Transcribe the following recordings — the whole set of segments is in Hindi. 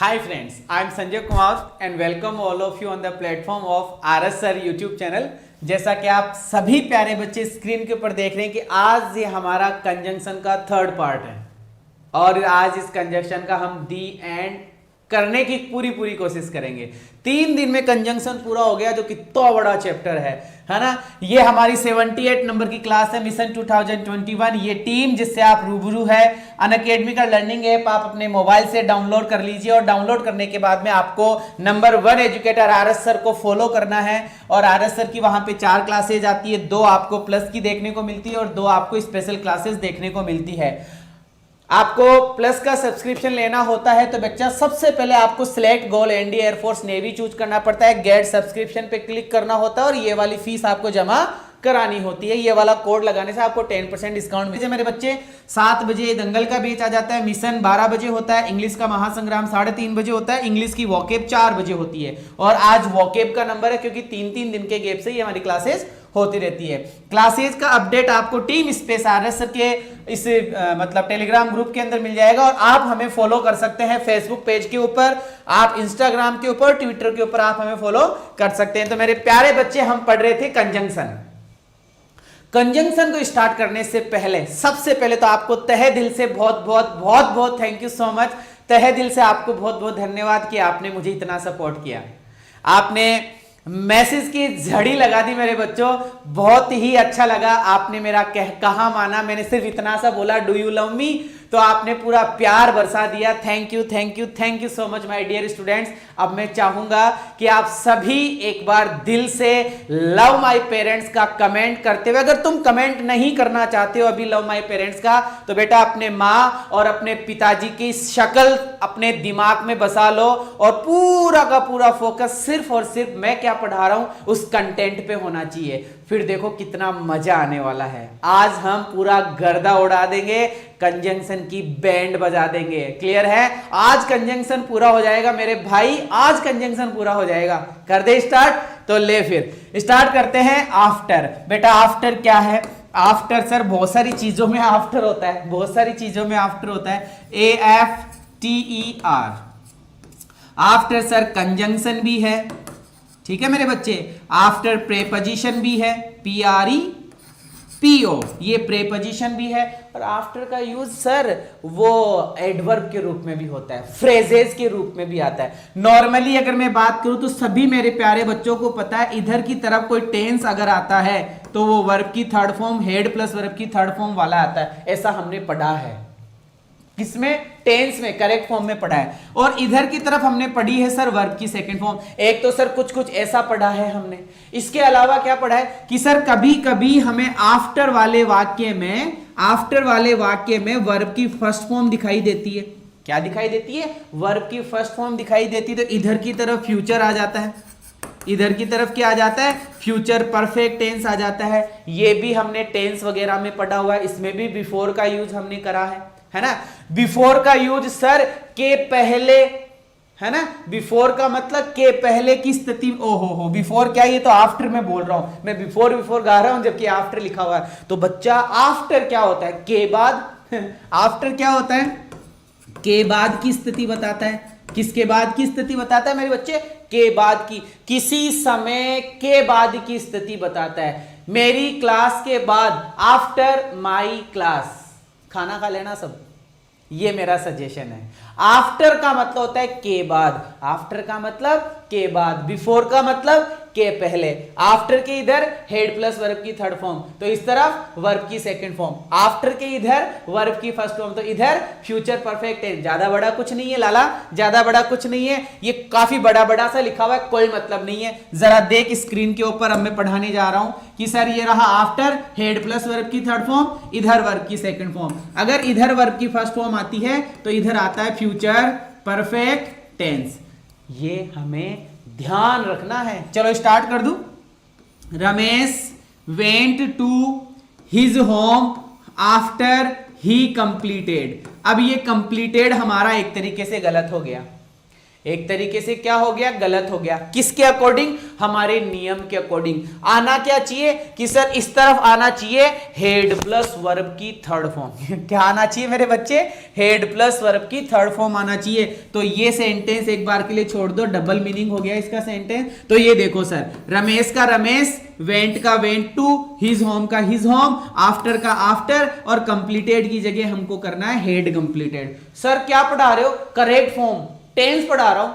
Hi friends, I am Sanjay Kumar and welcome all of you on the platform of RS Sir YouTube channel। जैसा कि आप सभी प्यारे बच्चे स्क्रीन के ऊपर देख रहे हैं कि आज ये हमारा कंजंक्शन का थर्ड पार्ट है और आज इस कंजंक्शन का हम दी एंड करने की पूरी कोशिश करेंगे। 3 दिन में कंजंक्शन पूरा हो गया जो कितना बड़ा चैप्टर है ना। ये हमारी 78 नंबर की क्लास है मिशन 2021। ये टीम जिससे आप रूबरू है अनअकैडमी का लर्निंग ऐप आप अपने मोबाइल से डाउनलोड कर लीजिए और डाउनलोड करने के बाद में आपको नंबर 1 एजुकेटर RS सर को फॉलो करना है और RS सर की वहां पे 4 क्लासेज आती है, 2 आपको प्लस की देखने को मिलती है और 2 आपको स्पेशल क्लासेस देखने को मिलती है। आपको प्लस का सब्सक्रिप्शन लेना होता है तो बच्चा सबसे पहले आपको सिलेक्ट गोल एनडी एयरफोर्स नेवी चूज करना पड़ता है, गेट सब्सक्रिप्शन पे क्लिक करना होता है और ये वाली फीस आपको जमा करानी होती है। ये वाला कोड लगाने से आपको 10% डिस्काउंट मिलता है। मेरे बच्चे 7 बजे दंगल का बैच आ जाता है, मिशन 12 बजे होता है, इंग्लिश का महासंग्राम 3:30 बजे होता है, इंग्लिश की वॉकेब 4 बजे होती है और आज वॉकेब का नंबर है क्योंकि 3 दिन के गैप से ये हमारी क्लासेस होती रहती है। क्लासेस का अपडेट आपको टीम स्पेस RS सर के इस मतलब टेलीग्राम ग्रुप के अंदर मिल जाएगा और आप हमें फॉलो कर सकते हैं फेसबुक पेज के ऊपर, आप इंस्टाग्राम के ऊपर, ट्विटर के ऊपर आप हमें फॉलो कर सकते हैं। तो मेरे प्यारे बच्चे हम पढ़ रहे थे कंजंक्शन को स्टार्ट करने से पहले सबसे पहले तो आपको तहे दिल से बहुत थैंक यू सो मच। तहे दिल से आपको बहुत धन्यवाद कि आपने मुझे इतना सपोर्ट किया, आपने मैसेज की झड़ी लगा दी मेरे बच्चों, बहुत ही अच्छा लगा। आपने मेरा कहा माना, मैंने सिर्फ इतना सा बोला डू यू लव मी तो आपने पूरा प्यार बरसा दिया। Thank you so much my dear students. अब मैं चाहूंगा कि आप सभी एक बार दिल से लव माय पेरेंट्स का कमेंट करते हुए, अगर तुम कमेंट नहीं करना चाहते हो अभी लव माय पेरेंट्स का तो बेटा अपने माँ और अपने पिताजी की शक्ल अपने दिमाग में बसा लो और पूरा का पूरा फोकस सिर्फ और सिर्फ मैं क्या पढ़ा रहा हूं उस कंटेंट पे होना चाहिए। फिर देखो कितना मजा आने वाला है। आज हम पूरा गर्दा उड़ा देंगे, कंजंक्शन की बैंड बजा देंगे। क्लियर है? आज कंजंक्शन पूरा हो जाएगा मेरे भाई, आज कंजंक्शन पूरा हो जाएगा। कर दे स्टार्ट? तो ले फिर स्टार्ट करते हैं। आफ्टर, बेटा आफ्टर क्या है? आफ्टर सर बहुत सारी चीजों में आफ्टर होता है, बहुत सारी चीजों में आफ्टर होता है। AFTER आफ्टर सर कंजंक्शन भी है, ठीक है मेरे बच्चे। आफ्टर प्रेपोजिशन भी है, PREPO ये प्रेपोजिशन भी है और आफ्टर का यूज सर वो एडवर्ब के रूप में भी होता है, फ्रेजेस के रूप में भी आता है। नॉर्मली अगर मैं बात करूं तो सभी मेरे प्यारे बच्चों को पता है इधर की तरफ कोई टेंस अगर आता है तो वो वर्ब की third form head plus verb की थर्ड फॉर्म वाला आता है। ऐसा हमने पढ़ा है, किसमें? टेंस में, करेक्ट फॉर्म में पढ़ा है। और इधर की तरफ हमने पढ़ी है सर वर्ब की सेकंड फॉर्म। एक तो सर कुछ ऐसा पढ़ा है हमने, इसके अलावा क्या पढ़ा है कि सर कभी कभी हमें आफ्टर वाले वाक्य में वर्ब की फर्स्ट फॉर्म दिखाई देती है। क्या दिखाई देती है? वर्ब की फर्स्ट फॉर्म दिखाई देती है। तो इधर की तरफ फ्यूचर आ जाता है, इधर की तरफ क्या आ जाता है? फ्यूचर परफेक्ट टेंस आ जाता है। ये भी हमने टेंस वगैरह में पढ़ा हुआ है। इसमें भी बिफोर का यूज हमने करा है ना। बिफोर का यूज सर के पहले, है ना। बिफोर का मतलब के पहले की स्थिति। ओहो बिफोर क्या? ये तो आफ्टर में बोल रहा हूं मैं, बिफोर गा रहा हूं जबकि आफ्टर लिखा हुआ है। तो बच्चा आफ्टर क्या होता है? के बाद। आफ्टर क्या होता है? के बाद की स्थिति बताता है। किसके बाद की स्थिति बताता है मेरे बच्चे? के बाद की, किसी समय के बाद की स्थिति बताता है। मेरी क्लास के बाद, आफ्टर माई क्लास, खाना खा लेना सब, ये मेरा सजेशन है। आफ्टर का मतलब होता है के बाद, आफ्टर का मतलब के बाद, बिफोर का मतलब के पहले। आफ्टर के इधर हेड प्लस वर्ब की थर्ड फॉर्म तो इस तरफ वर्ब की सेकंड फॉर्म, आफ्टर के इधर वर्ब की फर्स्ट फॉर्म तो इधर फ्यूचर परफेक्ट टेंस। ज्यादा बड़ा कुछ नहीं है लाला, ज्यादा बड़ा कुछ नहीं है, ये काफी बड़ा सा लिखा हुआ है, कोई मतलब नहीं है। जरा देख स्क्रीन के ऊपर अब मैं पढ़ाने जा रहा हूं कि सर ये रहा आफ्टर हेड प्लस वर्ब की थर्ड फॉर्म, इधर वर्ब की सेकंड फॉर्म। अगर इधर वर्ब की फर्स्ट फॉर्म आती है तो इधर आता है फ्यूचर परफेक्ट टेंस। ये हमें ध्यान रखना है। चलो स्टार्ट कर दूं। Ramesh went to his home after he completed. अब ये कंप्लीटेड हमारा एक तरीके से गलत हो गया। एक तरीके से क्या हो गया, गलत हो गया। किसके अकॉर्डिंग, हमारे नियम के अकॉर्डिंग। आना क्या चाहिए कि सर इस तरफ आना चाहिए हेड प्लस वर्ब की थर्ड फॉर्म। क्या आना चाहिए मेरे बच्चे, हेड प्लस वर्ब की थर्ड फॉर्म आना चाहिए। तो ये सेंटेंस एक बार के लिए छोड़ दो, डबल मीनिंग हो गया इसका सेंटेंस। तो ये देखो सर, रमेश का रमेश, वेंट का वेंट टू, हिज होम का हिज होम, आफ्टर का आफ्टर, और कंप्लीटेड की जगह हमको करना है हेड कंप्लीटेड। सर क्या पढ़ा रहे हो, करेक्ट फॉर्म, टेंस पढ़ा रहा हूं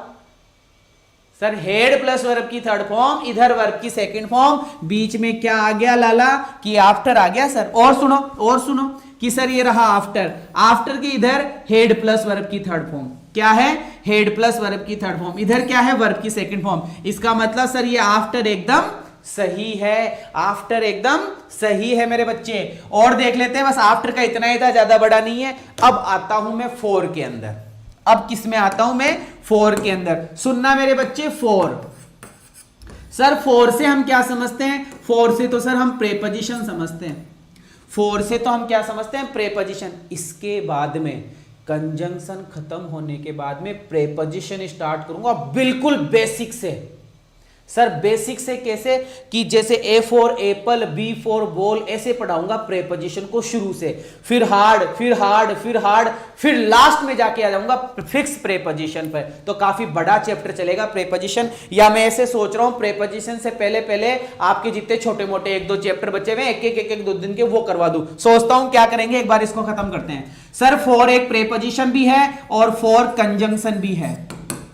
सर। हेड प्लस वर्ब की थर्ड फॉर्म, इधर वर्ब की सेकंड फॉर्म, बीच में क्या आ गया लाला कि आफ्टर आ गया सर। और सुनो कि सर ये रहा आफ्टर, आफ्टर के इधर हेड प्लस वर्ब की थर्ड फॉर्म, क्या है, हेड प्लस वर्ब की थर्ड फॉर्म, इधर क्या है, वर्ब की सेकंड फॉर्म। इसका मतलब सर ये आफ्टर एकदम सही है, आफ्टर एकदम सही है मेरे बच्चे। और देख लेते हैं, बस आफ्टर का इतना ही था, ज्यादा बड़ा नहीं है। अब आता हूं मैं फोर के अंदर। अब किस में आता हूं मैं, फोर के अंदर। सुनना मेरे बच्चे, फोर। सर फोर से हम क्या समझते हैं, फोर से तो सर हम प्रेपोजिशन समझते हैं। फोर से तो हम क्या समझते हैं, प्रेपोजिशन। इसके बाद में कंजंक्शन खत्म होने के बाद में प्रेपोजिशन स्टार्ट करूंगा, बिल्कुल बेसिक से। सर बेसिक से कैसे, कि जैसे A for apple, B for ball, ऐसे पढ़ाऊंगा प्रेपोजिशन को शुरू से, फिर हार्ड, फिर हार्ड, फिर हार्ड, फिर लास्ट में जाके आ जाऊंगा फिक्स प्रेपोजिशन पर। तो काफी बड़ा चैप्टर चलेगा प्रेपोजिशन। या मैं ऐसे सोच रहा हूं प्रेपोजिशन से पहले पहले आपके जितने छोटे मोटे एक दो चैप्टर बचे हुए एक दो दिन के वो करवा दूं। सोचता हूं क्या करेंगे, एक बार इसको खत्म करते हैं। सर फॉर एक प्रेपोजिशन भी है और फॉर कंजंक्शन भी है।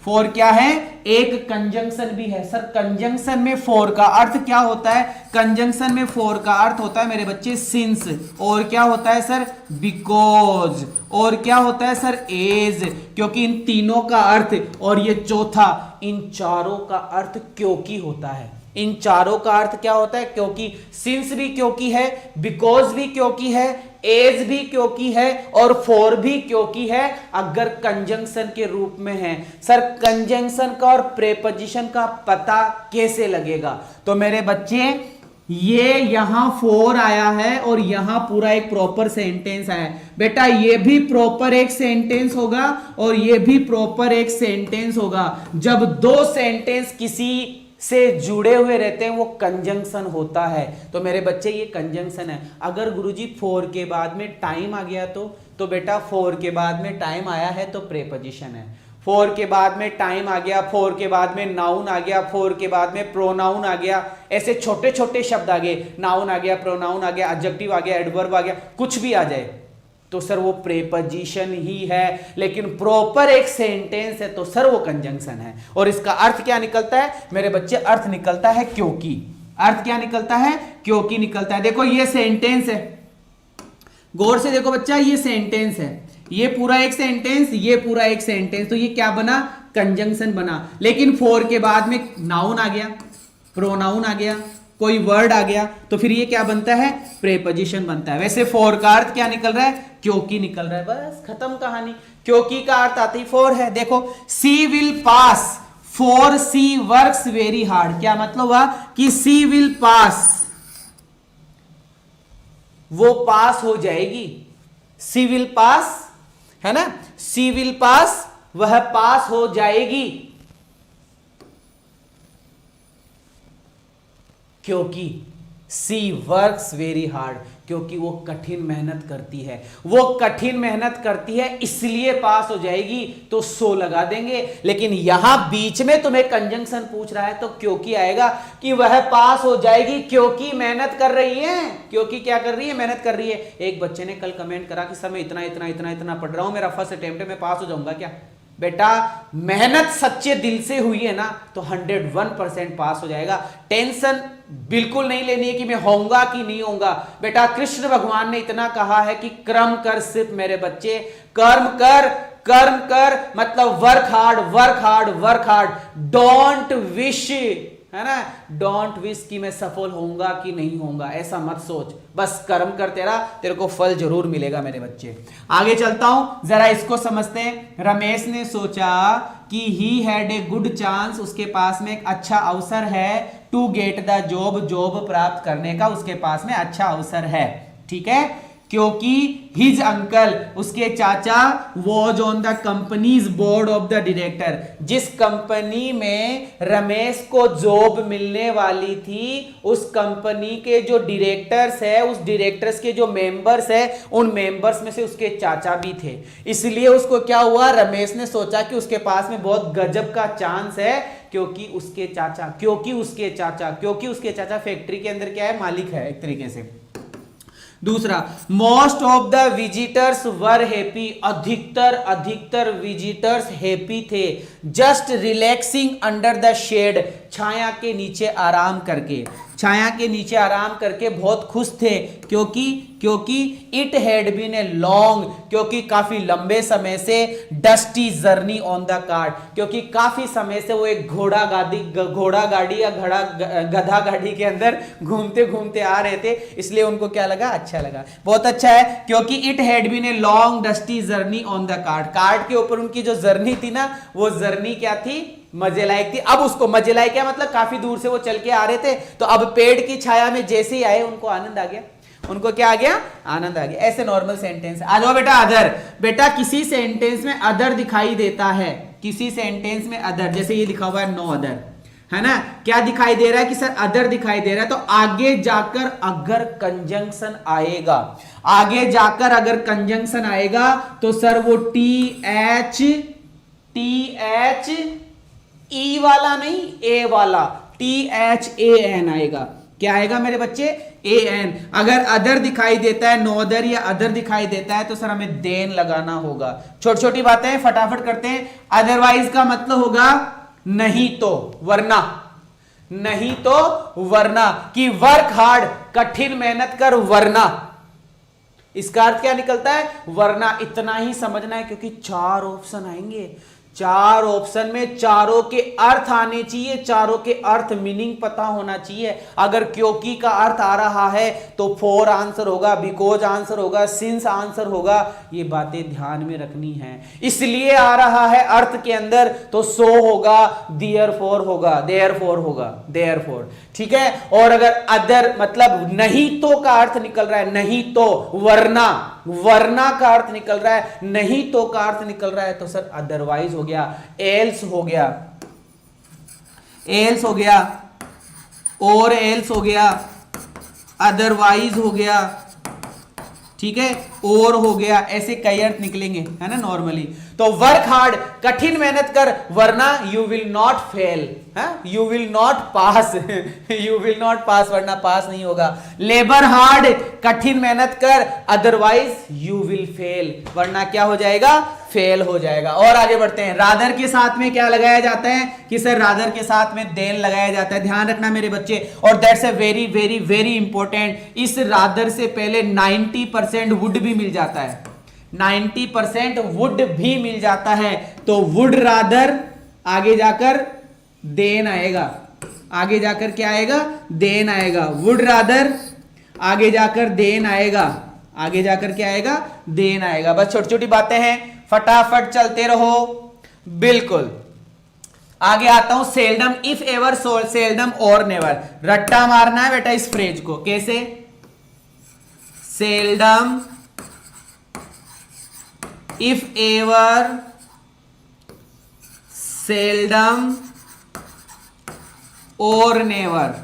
फॉर क्या है, एक कंजंक्शन भी है। सर कंजंक्शन में फॉर का अर्थ क्या होता है, कंजंक्शन में फॉर का अर्थ होता है मेरे बच्चे सिंस, और क्या होता है सर, बिकॉज, और क्या होता है सर, एज, क्योंकि इन तीनों का अर्थ, और ये चौथा, इन चारों का अर्थ क्योंकि होता है। इन चारों का अर्थ क्या होता है, क्योंकि। सिंस भी क्योंकि है, बिकॉज भी क्योंकि है, एज भी क्योंकि है, और फॉर भी क्योंकि है, अगर कंजंक्शन के रूप में है। सर कंजंक्शन का और प्रेपोजिशन का पता कैसे लगेगा, तो मेरे बच्चे ये यहां फॉर आया है और यहां पूरा एक प्रॉपर सेंटेंस आया है। बेटा ये भी प्रॉपर एक सेंटेंस होगा और ये भी प्रॉपर एक सेंटेंस होगा। जब दो सेंटेंस किसी से जुड़े हुए रहते हैं वो कंजंक्शन होता है। तो मेरे बच्चे ये कंजंक्शन है। अगर गुरुजी फॉर के बाद में टाइम आ गया तो बेटा फॉर के बाद में टाइम आया है तो प्रेपोजिशन है। फॉर के बाद में टाइम आ गया, फॉर के बाद में नाउन आ गया, फॉर के बाद में प्रोनाउन आ गया, ऐसे छोटे छोटे शब्द आ गए, नाउन आ गया, प्रोनाउन आ गया, एडजेक्टिव आ गया, एडवर्ब आ गया, कुछ भी आ जाए तो सर वो प्रेपोजिशन ही है। लेकिन प्रॉपर एक सेंटेंस है तो सर वो कंजंक्शन है। और इसका अर्थ क्या निकलता है मेरे बच्चे, अर्थ निकलता है क्योंकि। अर्थ क्या निकलता है, क्योंकि निकलता है। देखो ये सेंटेंस है, गौर से देखो बच्चा, ये सेंटेंस है, ये पूरा एक सेंटेंस, ये पूरा एक सेंटेंस, तो ये क्या बना, कंजंक्शन बना। लेकिन फॉर के बाद में नाउन आ गया, प्रोनाउन आ गया, कोई वर्ड आ गया, तो फिर ये क्या बनता है, प्रेपोजिशन बनता है। वैसे फॉर का अर्थ क्या निकल रहा है, क्योंकि निकल रहा है, बस खत्म कहानी। क्योंकि का अर्थ आती ही फॉर है। देखो she will pass, for she works very hard, क्या मतलब हुआ कि सी विल पास, वो पास हो जाएगी। सी विल पास है ना, सी विल पास, वह पास हो जाएगी क्योंकि सी वर्क्स वेरी हार्ड, क्योंकि वो कठिन मेहनत करती है, वो कठिन मेहनत करती है इसलिए पास हो जाएगी, तो सो लगा देंगे। लेकिन यहां बीच में तुम्हें कंजंक्शन पूछ रहा है तो क्योंकि आएगा कि वह पास हो जाएगी क्योंकि मेहनत कर रही है। क्योंकि क्या कर रही है, मेहनत कर रही है। एक बच्चे ने कल कमेंट करा कि सर मैं इतना इतना इतना इतना पढ़ रहा हूं, मेरा फर्स्ट अटेम्प्ट में पास हो जाऊंगा क्या। बेटा मेहनत सच्चे दिल से हुई है ना तो 101% पास हो जाएगा। टेंशन बिल्कुल नहीं लेनी है कि मैं होऊंगा कि नहीं होऊंगा। बेटा कृष्ण भगवान ने इतना कहा है कि कर्म कर, सिर्फ मेरे बच्चे कर्म कर, कर्म कर, मतलब work hard, work hard, work hard. Don't wish, है ना, डोंट विश कि मैं सफल होऊंगा कि नहीं होऊंगा, ऐसा मत सोच, बस कर्म कर, तेरे को फल जरूर मिलेगा मेरे बच्चे। आगे चलता हूं, जरा इसको समझते हैं। रमेश ने सोचा कि he had a good chance, उसके पास में एक अच्छा अवसर है, to get the job, job प्राप्त करने का उसके पास में अच्छा अवसर है। ठीक है, क्योंकि हिज अंकल, उसके चाचा, was on the companies board of the director, जिस कंपनी में रमेश को जॉब मिलने वाली थी उस कंपनी के जो डायरेक्टर्स है, उस डायरेक्टर्स के जो मेंबर्स है, उन मेंबर्स में से उसके चाचा भी थे। इसलिए उसको क्या हुआ, रमेश ने सोचा कि उसके पास में बहुत गजब का चांस है, क्योंकि उसके चाचा फैक्ट्री के अंदर क्या है, मालिक है एक तरीके से। दूसरा, most of the visitors were happy, अधिकतर विजिटर्स हैप्पी थे, just relaxing under the shade, छाया के नीचे आराम करके बहुत खुश थे, क्योंकि it had been a long, क्योंकि काफी लंबे समय से, dusty journey on the cart, क्योंकि काफी समय से वो एक घोड़ा गाड़ी या गधा गाड़ी के अंदर घूमते घूमते आ रहे थे, इसलिए उनको क्या लगा, अच्छा लगा, बहुत अच्छा है, क्योंकि it had been a long dusty journey on the cart के ऊपर उनकी जो जर्नी थी ना, वो जर्नी क्या थी, मजे लायक थी। अब उसको मजे लायक क्या मतलब, काफी दूर से वो चल के आ रहे थे, तो अब पेड़ की छाया में जैसे ही आए उनको आनंद आ गया, उनको क्या आ गया, आनंद आ गया। ऐसे नॉर्मल सेंटेंस। आ जाओ बेटा, अदर। बेटा किसी सेंटेंस में अदर दिखाई देता है, किसी सेंटेंस में अदर, जैसे ये लिखा हुआ है नो अदर, है ना, क्या दिखाई दे रहा है कि सर अदर दिखाई दे रहा है, तो आगे जाकर अगर कंजंक्शन आएगा, आगे जाकर अगर कंजंक्शन आएगा तो सर वो TH ई वाला नहीं, ए वाला, THAN आएगा। क्या आएगा मेरे बच्चे, AN। अगर अदर दिखाई देता है, नो अदर या अदर दिखाई देता है, तो सर हमें देन लगाना होगा। छोटी छोटी बातें फटाफट करते हैं। अदरवाइज का मतलब होगा नहीं तो, वरना, नहीं तो वरना, कि वर्क हार्ड, कठिन मेहनत कर, वरना। इसका अर्थ क्या निकलता है, वरना। इतना ही समझना है, क्योंकि 4 ऑप्शन आएंगे, 4 ऑप्शन में चारों के अर्थ आने चाहिए, चारों के अर्थ मीनिंग पता होना चाहिए। अगर क्योंकि का अर्थ आ रहा है तो फॉर आंसर होगा, बिकॉज आंसर होगा, सिंस आंसर होगा, ये बातें ध्यान में रखनी है। इसलिए आ रहा है अर्थ के अंदर तो सो होगा, देयरफॉर होगा, देयरफॉर, ठीक है। और अगर अदर मतलब नहीं तो का अर्थ निकल रहा है, नहीं तो, वरना का अर्थ निकल रहा है, नहीं तो का अर्थ निकल रहा है, तो सर अदरवाइज हो गया, एल्स हो गया, और एल्स हो गया, अदरवाइज हो गया, ठीक है, और हो गया, ऐसे कई अर्थ निकलेंगे, है ना नॉर्मली। तो वर्क हार्ड, कठिन मेहनत कर, वरना you will not fail, you will not pass you will not pass, वरना पास नहीं होगा। लेबर हार्ड, कठिन मेहनत कर, अदरवाइज यू विल फेल, वरना क्या हो जाएगा, फेल हो जाएगा। और आगे बढ़ते हैं। रादर के साथ में क्या लगाया जाता है, कि सर रादर के साथ में देन लगाया जाता है, ध्यान रखना मेरे बच्चे। और that's a very very very important, इस रादर से पहले 90% वुड भी मिल जाता है, 90% वुड भी मिल जाता है, तो वुड रादर, आगे जाकर देन आएगा, आगे जाकर क्या आएगा, देन आएगा, वुड रादर, आगे जाकर देन आएगा, आगे जाकर क्या आएगा, देन आएगा। बस छोटी छोटी बातें हैं, फटाफट चलते रहो। बिल्कुल आगे आता हूं। सेल्डम, इफ एवर, सेल्डम और नेवर, रट्टा मारना है बेटा इस फ्रेज को। कैसे, सेल्डम, इफ एवर, सेल्डम और नेवर।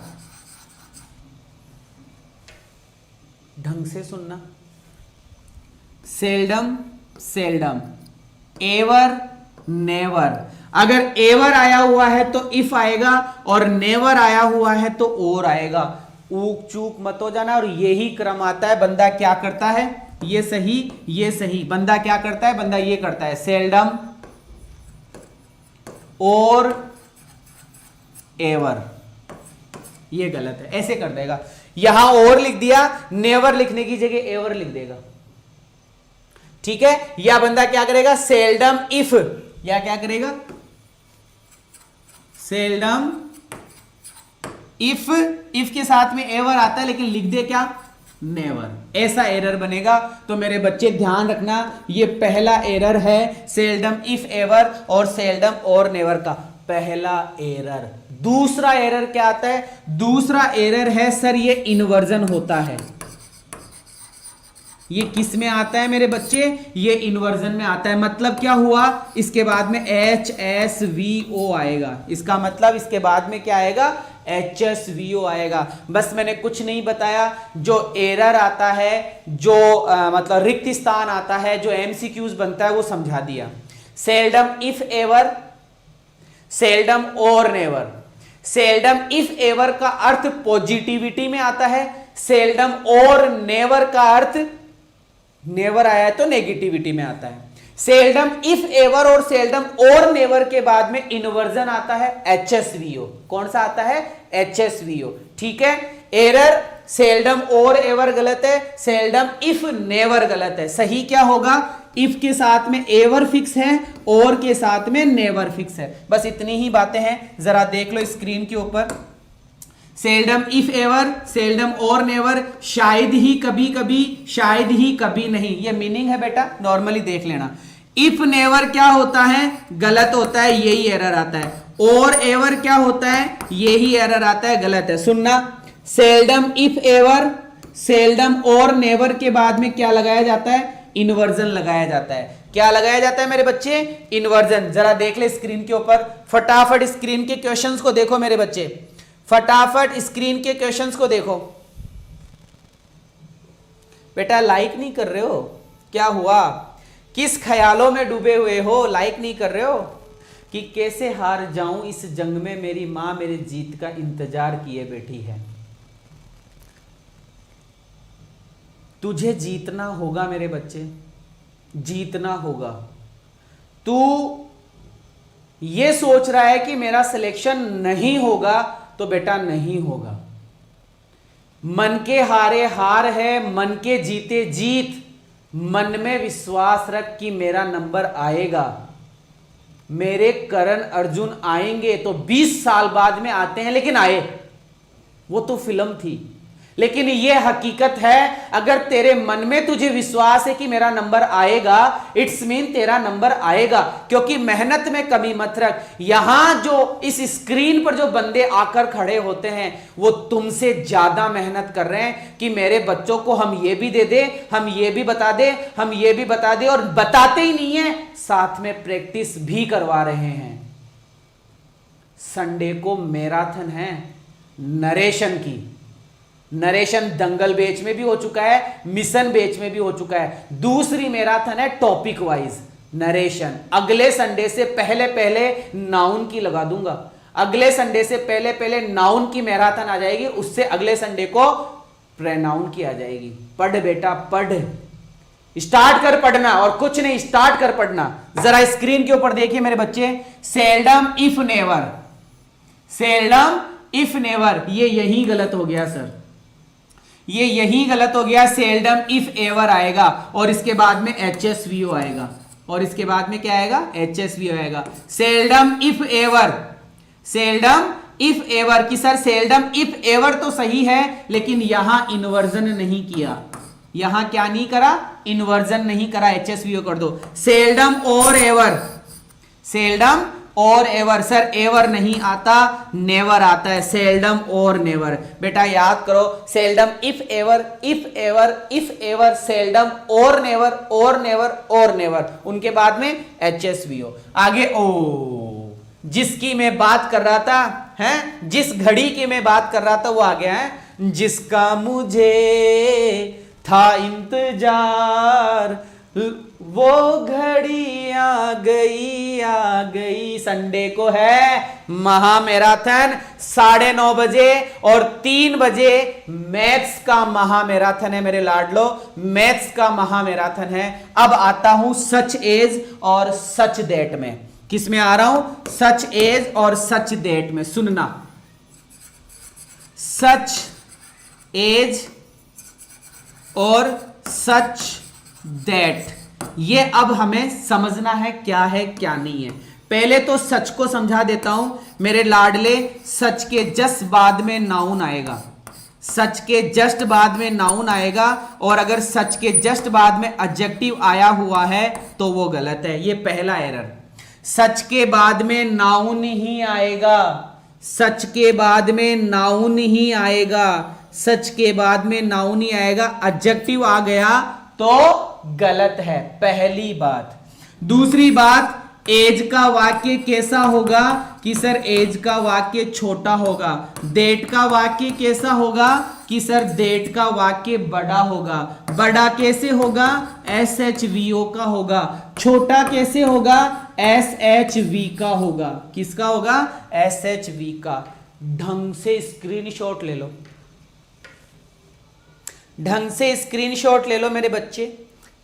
ढंग से सुनना, सेल्डम, एवर, नेवर। अगर एवर आया हुआ है तो इफ आएगा, और नेवर आया हुआ है तो और आएगा। ऊक चूक मत हो जाना। और यही क्रम आता है, बंदा क्या करता है, ये सही, बंदा क्या करता है, बंदा ये करता है, सेल्डम और एवर, ये गलत है, ऐसे कर देगा। यहां और लिख दिया, नेवर लिखने की जगह एवर लिख देगा, ठीक है। या बंदा क्या करेगा, सेल्डम इफ, या क्या करेगा, सेल्डम इफ के साथ में एवर आता है लेकिन लिख दे क्या, नेवर, ऐसा एरर बनेगा। तो मेरे बच्चे ध्यान रखना, ये पहला एरर है, सेल्डम इफ एवर और सेल्डम और नेवर का पहला एरर। दूसरा एरर क्या आता है, दूसरा एरर है सर ये इन्वर्जन होता है, ये किस में आता है मेरे बच्चे, ये इन्वर्जन में आता है। मतलब क्या हुआ, इसके बाद में HSVO आएगा। इसका मतलब इसके बाद में क्या आएगा, HSVO आएगा। बस मैंने कुछ नहीं बताया, जो एरर आता है, जो मतलब रिक्त स्थान आता है, जो MCQs बनता है, वो समझा दिया। सेल्डम, इफ एवर, सेल्डम और नेवर। सेल्डम इफ एवर का अर्थ पॉजिटिविटी में आता है, सेल्डम और नेवर का अर्थ नेवर आया है तो नेगेटिविटी में आता है। सेल्डम इफ एवर और सेल्डम और नेवर के बाद में इन्वर्जन आता है HSVO। कौन सा आता है, HSVO। ठीक है, एरर सेल्डम और एवर गलत है, सेल्डम इफ नेवर गलत है। सही क्या होगा, इफ के साथ में एवर फिक्स है और के साथ में नेवर फिक्स है। बस इतनी ही बातें हैं, जरा देख लो स्क्रीन के ऊपर। सेल्डम इफ एवर, सेल्डम और नेवर, शायद ही कभी कभी, शायद ही कभी नहीं, ये मीनिंग है बेटा, नॉर्मली देख लेना। इफ नेवर क्या होता है, गलत होता है, यही एरर आता है। और एवर क्या होता है, यही एरर आता है, गलत है। सुनना, सेल्डम इफ एवर, सेल्डम और नेवर के बाद में क्या लगाया जाता है, इन्वर्जन लगाया जाता है। क्या लगाया जाता है मेरे बच्चे, इन्वर्जन। जरा देख ले स्क्रीन के ऊपर, फटाफट स्क्रीन के क्वेश्चंस को देखो मेरे बच्चे, फटाफट स्क्रीन के क्वेश्चंस को देखो। बेटा लाइक नहीं कर रहे हो, क्या हुआ, किस ख्यालों में डूबे हुए हो, लाइक नहीं कर रहे हो? कि कैसे हार जाऊं इस जंग में, मेरी मां मेरे जीत का इंतजार किए बैठी है। तुझे जीतना होगा मेरे बच्चे, जीतना होगा। तू ये सोच रहा है कि मेरा सिलेक्शन नहीं होगा, तो बेटा नहीं होगा। मन के हारे हार है, मन के जीते जीत। मन में विश्वास रख कि मेरा नंबर आएगा। मेरे करण अर्जुन आएंगे तो 20 साल बाद में आते हैं, लेकिन आए, वो तो फिल्म थी। लेकिन यह हकीकत है, अगर तेरे मन में तुझे विश्वास है कि मेरा नंबर आएगा, इट्स मीन तेरा नंबर आएगा। क्योंकि मेहनत में कमी मत रख। यहां जो इस स्क्रीन पर जो बंदे आकर खड़े होते हैं, वो तुमसे ज्यादा मेहनत कर रहे हैं कि मेरे बच्चों को हम ये भी दे दे, हम ये भी बता दे, हम ये भी बता दे, और बताते ही नहीं है, साथ में प्रैक्टिस भी करवा रहे हैं। संडे को मैराथन है नरेशन की। नरेशन दंगल बैच में भी हो चुका है, मिशन बैच में भी हो चुका है। दूसरी मैराथन है टॉपिक वाइज नरेशन। अगले संडे से पहले पहले नाउन की लगा दूंगा। अगले संडे से पहले पहले नाउन की मैराथन आ जाएगी, उससे अगले संडे को प्रोनाउन की आ जाएगी। पढ़ बेटा पढ़, स्टार्ट कर पढ़ना, और कुछ नहीं, स्टार्ट कर पढ़ना। जरा स्क्रीन के ऊपर देखिए मेरे बच्चे, seldom if never, seldom if never, ये यही गलत हो गया सर, ये यही गलत हो गया। सेल्डम इफ एवर आएगा और इसके बाद में HSVO आएगा, और इसके बाद में क्या आएगा, HSVO आएगा। Seldom if ever, seldom if ever की सर सेल्डम इफ एवर तो सही है, लेकिन यहां इन्वर्जन नहीं किया। यहां क्या नहीं करा, इन्वर्जन नहीं करा, HSVO कर दो। सेल्डम और एवर, सेल्डम और एवर, सर एवर नहीं आता, नेवर आता है। सेल्डम और नेवर, बेटा याद करो, seldom if ever, if ever, if ever, seldom और नेवर, और नेवर, और नेवर, उनके बाद में HSVO। आगे ओ, जिसकी मैं बात कर रहा था, हैं, जिस घड़ी की मैं बात कर रहा था, वो आ गया है। जिसका मुझे था इंतजार, वो घड़ी आ गई। संडे को है महामैराथन 9:30 बजे, और 3 बजे मैथ्स का महामैराथन है मेरे लाडलो, मैथ्स का महामैराथन है। अब आता हूं सच एज और सच दैट में। किस में आ रहा हूं, सच एज और सच दैट में। सुनना, सच एज और सच दैट, ये अब हमें समझना है क्या है क्या नहीं है। पहले तो सच को समझा देता हूं मेरे लाडले। सच के जस्ट बाद में नाउन आएगा, सच के जस्ट बाद में नाउन आएगा, और अगर सच के जस्ट बाद में एडजेक्टिव आया हुआ है तो वो गलत है। ये पहला एरर। सच के बाद में नाउन ही आएगा, सच के बाद में नाउन ही आएगा, सच के बाद में नाउन ही आएगा। एडजेक्टिव आ गया तो गलत है, पहली बात। दूसरी बात, एज का वाक्य कैसा होगा कि सर एज का वाक्य छोटा होगा। डेट का वाक्य कैसा होगा कि सर डेट का वाक्य बड़ा होगा। बड़ा कैसे होगा? SHVO का होगा। छोटा कैसे होगा? SHV का होगा। किसका होगा? SHV का। ढंग से स्क्रीनशॉट ले लो, ढंग से स्क्रीनशॉट ले लो मेरे बच्चे।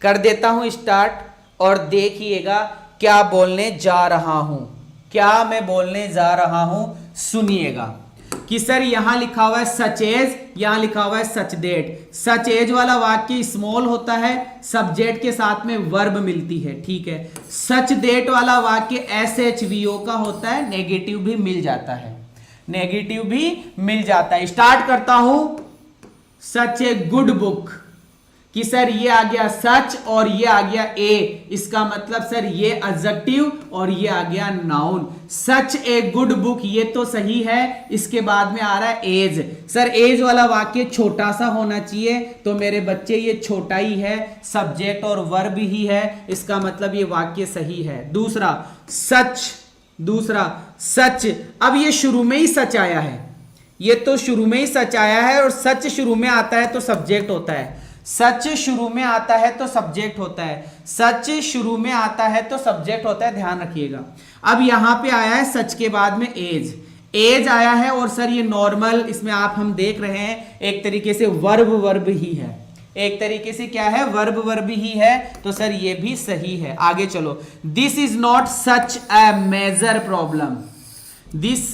कर देता हूं स्टार्ट और देखिएगा क्या बोलने जा रहा हूं, क्या मैं बोलने जा रहा हूं, सुनिएगा। कि सर यहां लिखा हुआ है सच एज, यहां लिखा हुआ है सच डेट। सच एज वाला वाक्य स्मॉल होता है, सब्जेक्ट के साथ में वर्ब मिलती है, ठीक है। सच डेट वाला वाक्य SHVO का होता है, नेगेटिव भी मिल जाता है, नेगेटिव भी मिल जाता है। स्टार्ट करता हूं। सच ए गुड बुक, कि सर ये आ गया सच और ये आ गया ए, इसका मतलब सर ये एडजेक्टिव और ये आ गया noun. Such a good book ये तो सही है, इसके बाद में आ रहा है एज। सर एज वाला वाक्य छोटा सा होना चाहिए, तो मेरे बच्चे ये छोटा ही है, सब्जेक्ट और वर्ब ही है, इसका मतलब ये वाक्य सही है। दूसरा सच, दूसरा सच, अब ये शुरू में ही सच आया है, ये तो शुरू में ही सच आया है, और सच शुरू में आता है तो सब्जेक्ट होता है। सच शुरू में आता है तो सब्जेक्ट होता है, सच शुरू में आता है तो सब्जेक्ट होता है, ध्यान रखिएगा। अब यहां पे आया है सच के बाद में एज, एज आया है, और सर ये नॉर्मल, इसमें आप हम देख रहे हैं एक तरीके से वर्ब वर्ब ही है, एक तरीके से क्या है, वर्ब वर्ब ही है, तो सर ये भी सही है। आगे चलो। This is not such a major problem, this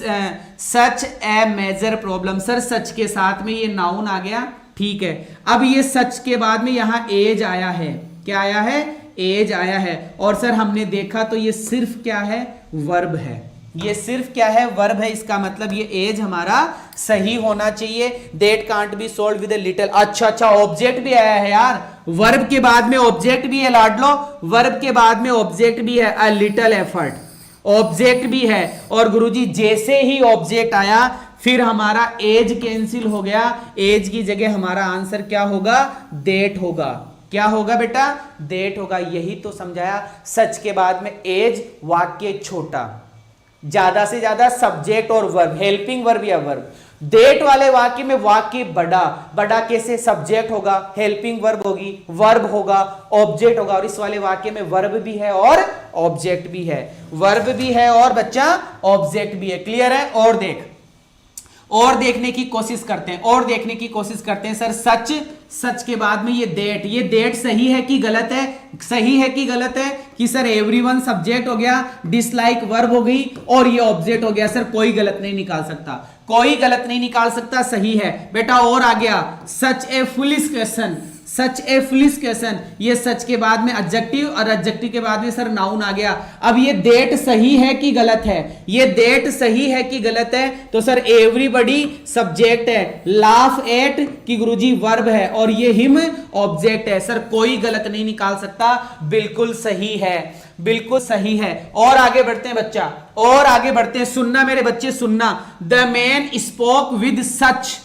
such a major problem. Sir such के साथ में ये नाउन आ गया, ठीक है। अब ये सच के बाद में यहां एज आया है, क्या आया है, एज आया है, और सर हमने देखा तो ये सिर्फ क्या है, वर्ब है, ये सिर्फ क्या है, वर्ब है, इसका मतलब ये एज हमारा सही होना चाहिए। That can't be solve with a little. अच्छा, ऑब्जेक्ट भी आया है यार, वर्ब के बाद में ऑब्जेक्ट भी है लाडलो, वर्ब के बाद में ऑब्जेक्ट भी है, अ लिटिल एफर्ट, ऑब्जेक्ट भी है। और गुरुजी जैसे ही ऑब्जेक्ट आया फिर हमारा एज कैंसिल हो गया, एज की जगह हमारा आंसर क्या होगा, डेट होगा। क्या होगा बेटा, डेट होगा। यही तो समझाया, सच के बाद में एज, वाक्य छोटा, ज्यादा से ज्यादा सब्जेक्ट और वर्ब, हेल्पिंग वर्ब या वर्ब। डेट वाले वाक्य में वाक्य बड़ा, बड़ा कैसे, सब्जेक्ट होगा, हेल्पिंग वर्ब होगी, वर्ब होगा, ऑब्जेक्ट होगा, और इस वाले वाक्य में वर्ब भी है और ऑब्जेक्ट भी है, वर्ब भी है और बच्चा ऑब्जेक्ट भी है। क्लियर है? और देख, और देखने की कोशिश करते हैं, और देखने की कोशिश करते हैं। सर सच, सच के बाद में ये डेट सही है कि गलत है, सही है कि गलत है, कि सर एवरीवन सब्जेक्ट हो गया, डिसलाइक वर्ब हो गई, और ये ऑब्जेक्ट हो गया। सर कोई गलत नहीं निकाल सकता, कोई गलत नहीं निकाल सकता, सही है बेटा। और आ गया सच ए फुलिश क्वेश्चन, सच ए फुलिश क्वेश्चन, ये सच के बाद में एडजेक्टिव और एडजेक्टिव के बाद में सर नाउन आ गया। अब ये डेट सही है कि गलत है, ये डेट सही है कि गलत है, तो सर एवरीबॉडी सब्जेक्ट है, लाफ एट कि गुरुजी वर्ब है, और ये हिम ऑब्जेक्ट है। सर कोई गलत नहीं निकाल सकता, बिल्कुल सही है, बिल्कुल सही है। और आगे बढ़ते हैं बच्चा, और आगे बढ़ते हैं। सुनना मेरे बच्चे, सुनना। The man spoke with such,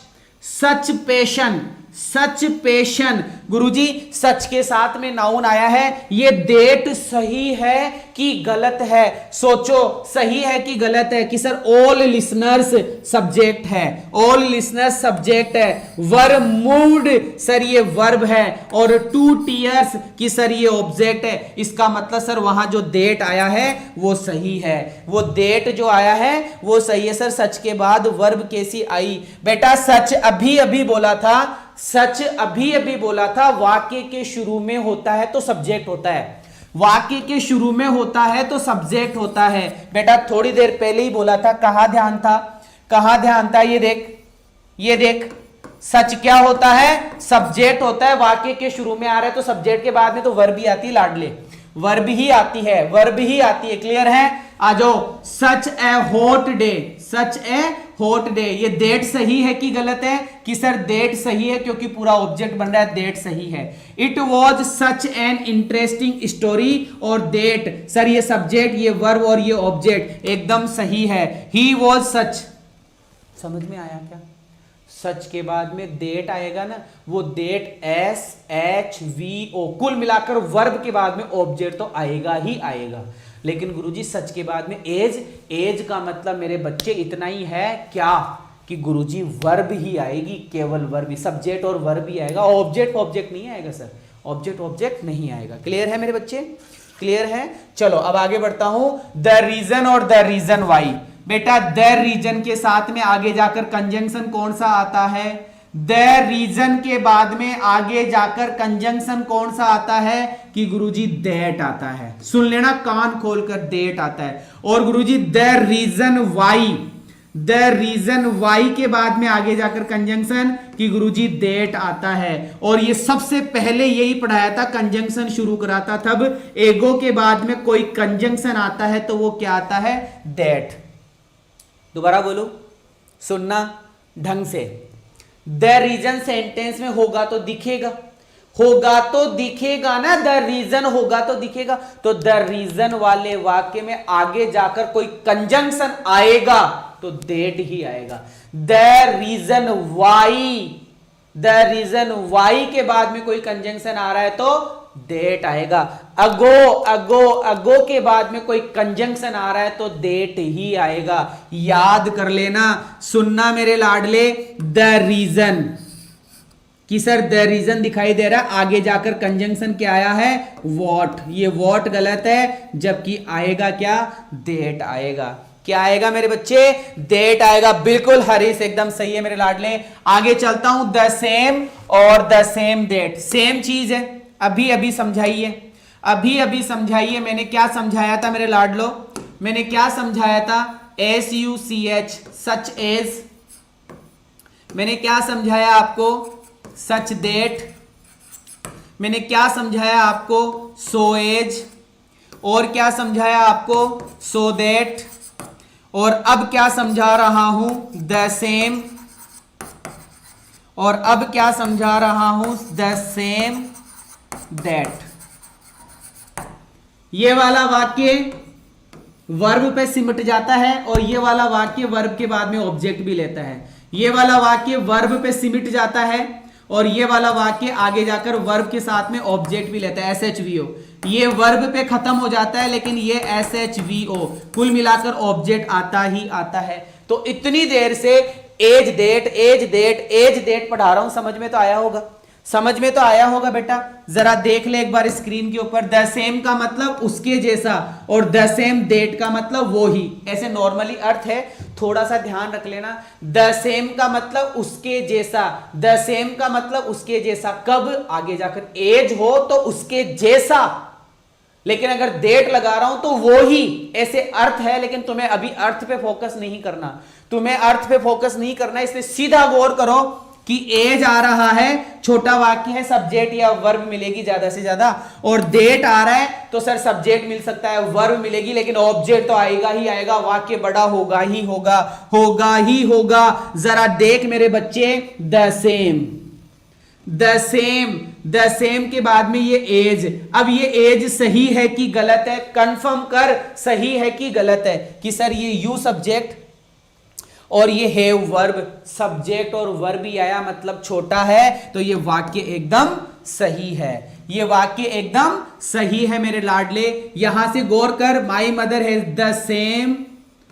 such passion, such passion. गुरुजी सच के साथ में नाउन आया है, ये डेट सही है कि गलत है, सोचो सही है कि गलत है। कि सर ऑल लिसनर्स सब्जेक्ट है, ऑल लिसनर्स सब्जेक्ट है, वर मूव्ड सर ये वर्ब है, और टू टीयर्स कि सर ये ऑब्जेक्ट है। इसका मतलब सर वहां जो डेट आया है वो सही है, वो डेट जो आया है वो सही है। सर सच के बाद वर्ब कैसी आई बेटा, सच अभी अभी बोला था, सच अभी अभी बोला था, वाक्य के शुरू में होता है तो सब्जेक्ट होता है, वाक्य के शुरू में होता है तो सब्जेक्ट होता है बेटा। थोड़ी देर पहले ही बोला था, कहां ध्यान था, कहां ध्यान था, ये देख, ये देख, सच क्या होता है, सब्जेक्ट होता है, वाक्य के शुरू में आ रहा है तो सब्जेक्ट के बाद में तो वर्ब ही आती है लाडले, वर्ब ही आती है, वर्ब ही आती है। क्लियर है? आ जाओ। Such a hot day, such a hot day, ये डेट सही है कि गलत है, कि सर डेट सही है क्योंकि पूरा ऑब्जेक्ट बन रहा है, डेट सही है। It was such an interesting story, और डेट सर ये सब्जेक्ट, ये वर्ब और ये ऑब्जेक्ट एकदम सही है। ही वॉज सच, समझ में आया क्या, सच के बाद में देट आएगा ना, वो देट SHVO, कुल मिलाकर वर्ब के बाद में ऑब्जेक्ट तो आएगा ही आएगा। लेकिन गुरुजी सच के बाद में एज, एज का मतलब मेरे बच्चे इतना ही है क्या कि गुरुजी वर्ब ही आएगी, केवल वर्ब ही, सब्जेक्ट और वर्ब ही आएगा, ऑब्जेक्ट ऑब्जेक्ट नहीं आएगा सर, ऑब्जेक्ट ऑब्जेक्ट नहीं आएगा। क्लियर है मेरे बच्चे, क्लियर है? चलो अब आगे बढ़ता हूं। द रीजन और द रीजन वाई, बेटा द रीजन के साथ में आगे जाकर कंजंक्शन कौन सा आता है? द रीजन के बाद में आगे जाकर कंजंक्शन कौन सा आता है कि गुरुजी दैट आता है। सुन लेना कान खोलकर, दैट आता है। और गुरुजी the reason why, the reason why के बाद में आगे जाकर कंजंक्शन कि गुरुजी दैट आता है। और ये सबसे पहले यही पढ़ाया था, कंजंक्शन शुरू कराता तब एगो के बाद में कोई कंजंक्शन आता है तो वो क्या आता है? दैट। दोबारा बोलो, सुनना ढंग से। द रीजन सेंटेंस में होगा तो दिखेगा, होगा तो दिखेगा ना, द रीजन होगा तो दिखेगा। तो द रीजन वाले वाक्य में आगे जाकर कोई कंजंक्शन आएगा तो दैट ही आएगा। The reason why, the reason why के बाद में कोई कंजंक्शन आ रहा है तो दैट आएगा। अगो, अगो, अगो के बाद में कोई कंजंक्शन आ रहा है तो दैट ही आएगा। याद कर लेना, सुनना मेरे लाडले, द रीजन कि सर द रीजन दिखाई दे रहा है, आगे जाकर कंजंक्शन क्या आया है? वॉट। ये वॉट गलत है, जबकि आएगा क्या? दैट आएगा। क्या आएगा मेरे बच्चे? दैट आएगा। बिल्कुल हरीश, एकदम सही है मेरे लाडले। आगे चलता हूं, द सेम और द सेम दैट, सेम चीज है। अभी अभी समझाइए, अभी अभी समझाइए। मैंने क्या समझाया था मेरे लाडलो? मैंने क्या समझाया था? SUCH, such as. मैंने क्या समझाया आपको? Such that. मैंने क्या समझाया आपको? So as. और क्या समझाया आपको? So that. और अब क्या समझा रहा हूं? The same. और अब क्या समझा रहा हूं? The same that. ये वाला वाक्य वर्ब पे सिमट जाता है और ये वाला वाक्य वर्ब के बाद में ऑब्जेक्ट भी लेता है। ये वाला वाक्य वर्ब पे सिमट जाता है और ये वाला वाक्य आगे जाकर वर्ब के साथ में ऑब्जेक्ट भी लेता है, SHVO। ये वर्ब पे खत्म हो जाता है लेकिन ये SHVO, कुल मिलाकर ऑब्जेक्ट आता ही आता है। तो इतनी देर से as that, as that, as that पढ़ा रहा हूं, समझ में तो आया होगा, समझ में तो आया होगा बेटा। जरा देख ले एक बार स्क्रीन के ऊपर, द सेम का मतलब उसके जैसा और द सेम डेट का मतलब वो ही, ऐसे नॉर्मली अर्थ है, थोड़ा सा ध्यान रख लेना। द सेम का मतलब उसके जैसा, द सेम का मतलब उसके जैसा कब? आगे जाकर एज हो तो उसके जैसा। लेकिन अगर डेट लगा रहा हूं तो वो ही, ऐसे अर्थ है। लेकिन तुम्हें अभी अर्थ पे फोकस नहीं करना, तुम्हें अर्थ पे फोकस नहीं करना, इसलिए सीधा गौर करो कि एज आ रहा है, छोटा वाक्य है, सब्जेक्ट या वर्ब मिलेगी ज्यादा से ज्यादा, और डेट आ रहा है तो सर सब्जेक्ट मिल सकता है, वर्ब मिलेगी, लेकिन ऑब्जेक्ट तो आएगा ही आएगा, वाक्य बड़ा होगा ही होगा, होगा ही होगा। जरा देख मेरे बच्चे, the same, the same, the same के बाद में ये एज। अब ये एज सही है कि गलत है? कंफर्म कर, सही है कि गलत है? कि सर ये यू सब्जेक्ट और ये हैव वर्ब, सब्जेक्ट और वर्ब ही आया मतलब छोटा है, तो ये वाक्य एकदम सही है, ये वाक्य एकदम सही है मेरे लाडले। यहां से गौर कर, my mother has the same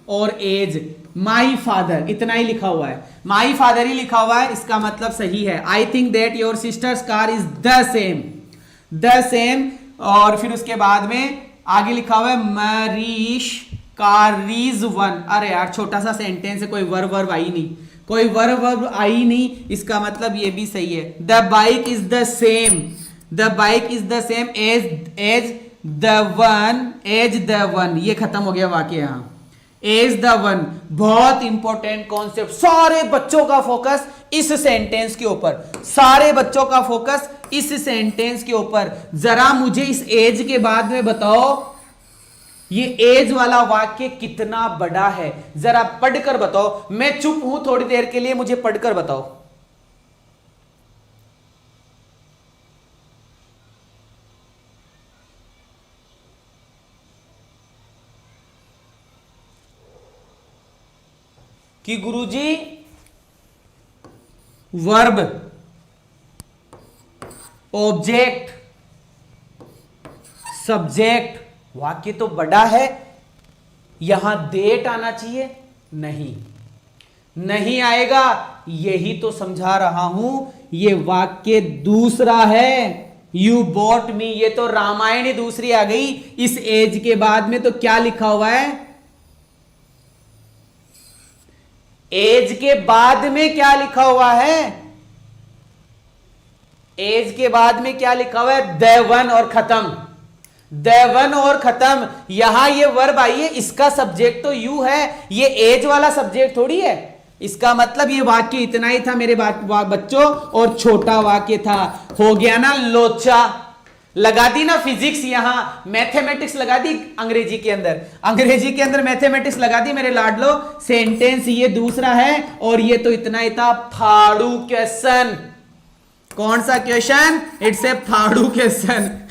और एज माई फादर, इतना ही लिखा हुआ है, माई फादर ही लिखा हुआ है, इसका मतलब सही है। I think that your sisters car is the same, the same. और फिर उसके बाद में आगे लिखा हुआ है मरीश कारीज वन। अरे यार छोटा सा सेंटेंस है, कोई वर्ब वर्ब आई नहीं, कोई वर्ब वर्ब आई नहीं, इसका मतलब ये भी सही है। The bike is the same, the bike is the same as the one, as the one, ये खत्म हो गया वाक्य यहां, एज द वन। बहुत इंपॉर्टेंट कॉन्सेप्ट, सारे बच्चों का फोकस इस सेंटेंस के ऊपर, सारे बच्चों का फोकस इस सेंटेंस के ऊपर। जरा मुझे इस एज के बाद में बताओ ये एज वाला वाक्य कितना बड़ा है, जरा पढ़कर बताओ। मैं चुप हूं थोड़ी देर के लिए, मुझे पढ़कर बताओ। कि गुरुजी वर्ब, ऑब्जेक्ट, सब्जेक्ट। वाक्य तो बड़ा है, यहां डेट आना चाहिए, नहीं, नहीं आएगा। यही तो समझा रहा हूं, ये वाक्य दूसरा है। यू बॉट मी, ये तो रामायण ही दूसरी आ गई। इस एज के बाद में तो क्या लिखा हुआ है? एज के बाद में क्या लिखा हुआ है? एज के बाद में क्या लिखा हुआ है? द वन और खत्म, द वन और खत्म। यहां ये वर्ब आई है, इसका सब्जेक्ट तो यू है, ये एज वाला सब्जेक्ट थोड़ी है। इसका मतलब ये वाक्य इतना ही था मेरे बच्चों, और छोटा वाक्य था। हो गया ना लोचा, लगा दी ना फिजिक्स, यहां मैथमेटिक्स लगा दी अंग्रेजी के अंदर, अंग्रेजी के अंदर मैथमेटिक्स लगा दी मेरे लाडलो। सेंटेंस ये दूसरा है, और ये तो इतना ही था, फाड़ू क्वेश्चन। कौन सा क्वेश्चन? इट्स ए फाड़ू क्वेश्चन।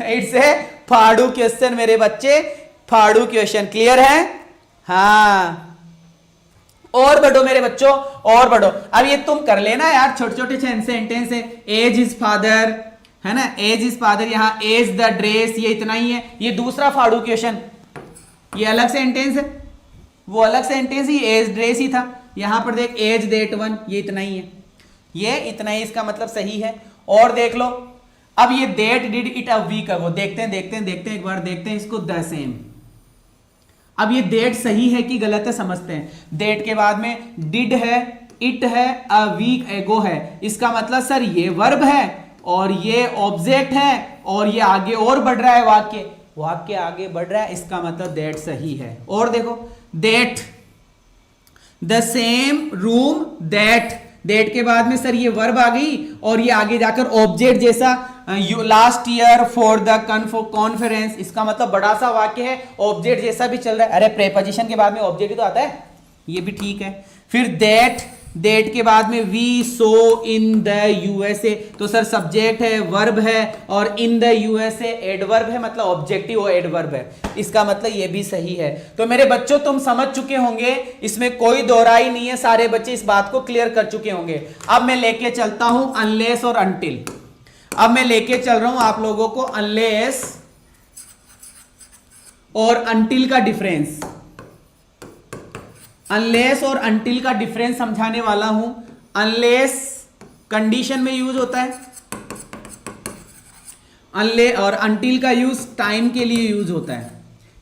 इट्स ए फाड़ू क्वेश्चन मेरे बच्चे, फाड़ू क्वेश्चन। क्लियर है? हाँ, और बढ़ो मेरे बच्चों, और बढ़ो। अब ये तुम कर लेना यार, छोटे छोटे सेंटेंस है। एज इज फादर, है ना, एज इज फादर, यहां एज द ड्रेस, ये इतना ही है। ये दूसरा फाड़ू क्वेश्चन, ये अलग सेंटेंस है, वो अलग सेंटेंस ही, एज ड्रेस ही था। यहां पर देख, एज डेट वन, ये इतना ही है, ये इतना ही, इसका मतलब सही है। और देख लो, अब ये that did it a week ago, देखते हैं देखते हैं देखते हैं, एक बार देखते हैं इसको। द सेम, अब ये डेट सही है कि गलत है समझते हैं। डेट के बाद में डिड है, इट है, अ वीक एगो है, इसका मतलब सर ये वर्ब है और ये ऑब्जेक्ट है, और ये आगे और बढ़ रहा है, वाक्य वाक्य आगे बढ़ रहा है, इसका मतलब डेट सही है। और देखो, that the same room that, that के बाद में सर ये वर्ब आ गई, और ये आगे जाकर ऑब्जेक्ट जैसा, last year for the conference, इसका मतलब बड़ा सा वाक्य है, ऑब्जेक्ट जैसा भी चल रहा है। अरे प्रेपोजिशन के बाद में ऑब्जेक्ट ही तो आता है, ये भी ठीक है। फिर दैट, डेट के बाद में we saw in the USA, तो सर सब्जेक्ट है, वर्ब है, और इन द यूएसए एडवर्ब है, मतलब ऑब्जेक्टिव एडवर्ब है, इसका मतलब ये भी सही है। तो मेरे बच्चों तुम समझ चुके होंगे, इसमें कोई दोहराई नहीं है, सारे बच्चे इस बात को क्लियर कर चुके होंगे। अब मैं लेके चलता हूं अनलेस और अनटिल। अब मैं लेके चल रहा हूं आप लोगों को अनलेस और अनटिल का डिफरेंस, अनलेस और अनटिल का डिफरेंस समझाने वाला हूं। अनलेस कंडीशन में यूज होता है, और अनटिल का यूज टाइम के लिए यूज होता है।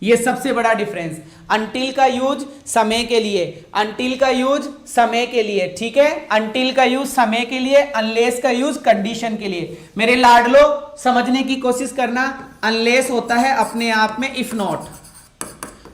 ये सबसे बड़ा डिफरेंस। अनटिल का यूज समय के लिए, अनटिल का यूज समय के लिए, ठीक है, अनटिल का यूज समय के लिए, अनलेस का यूज कंडीशन के लिए। मेरे लाडलो समझने की कोशिश करना। अनलेस होता है अपने आप में इफ नॉट,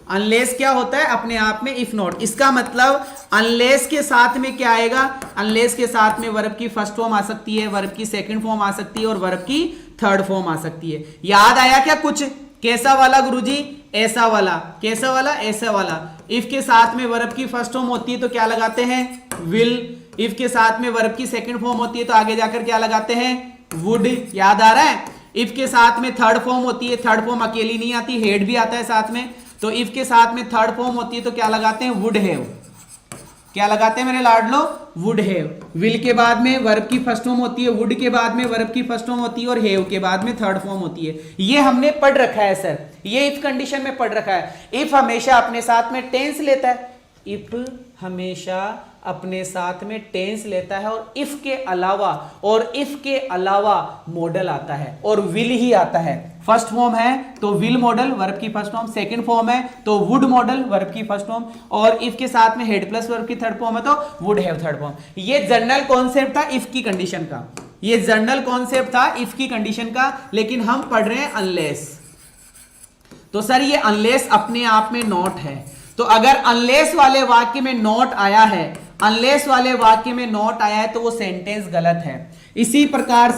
अनलेस क्या होता है? अपने आप में इफ नॉट। इसका मतलब अनलेस के साथ में क्या आएगा? अनलेस के साथ में वर्ब की फर्स्ट फॉर्म आ सकती है, वर्ब की सेकंड फॉर्म आ सकती है, और वर्ब की थर्ड फॉर्म आ सकती है। याद आया क्या कुछ? कैसा वाला गुरुजी? ऐसा वाला। कैसा वाला? ऐसा वाला। इफ के साथ में वर्ब की फर्स्ट फॉर्म होती है तो क्या लगाते हैं? विल। इफ के साथ में वर्ब की सेकंड फॉर्म होती है तो आगे जाकर क्या लगाते हैं? वुड। याद आ रहा है? इफ के साथ में थर्ड फॉर्म होती है, थर्ड फॉर्म अकेली नहीं आती, हेड भी आता है साथ में, तो इफ के साथ में थर्ड फॉर्म होती है तो क्या लगाते हैं? Would have. क्या लगाते हैं मेरे लाडलो? Would have. विल के बाद में वर्ब की फर्स्ट फॉर्म होती है, वुड के बाद में वर्ब की फर्स्ट फॉर्म होती है, और हैव के बाद में थर्ड फॉर्म होती है। ये हमने पढ़ रखा है सर, ये इफ कंडीशन में पढ़ रखा है। इफ हमेशा अपने साथ में टेंस लेता है, इफ हमेशा अपने साथ में टेंस लेता है, और इफ के अलावा मॉडल आता है, और विल ही आता है। फर्स्ट फॉर्म है तो विल मॉडल, वर्ब की फर्स्ट फॉर्म, सेकंड फॉर्म है तो वुड मॉडल, वर्ब की फर्स्ट फॉर्म, और इफ के साथ में हेड प्लस वर्ब की थर्ड फॉर्म है तो वुड हैव थर्ड फॉर्म। ये जनरल कॉन्सेप्ट था इफ की कंडीशन का, ये जनरल कॉन्सेप्ट था इफ की कंडीशन का, लेकिन हम पढ़ रहे हैं अनलेस। तो सर ये अनलेस अपने आप में नॉट है, तो अगर अनलेस वाले वाक्य में नॉट आया है, अनलेस वाले वाक्य में नॉट आया है तो वो सेंटेंस गलत है। इसी प्रकार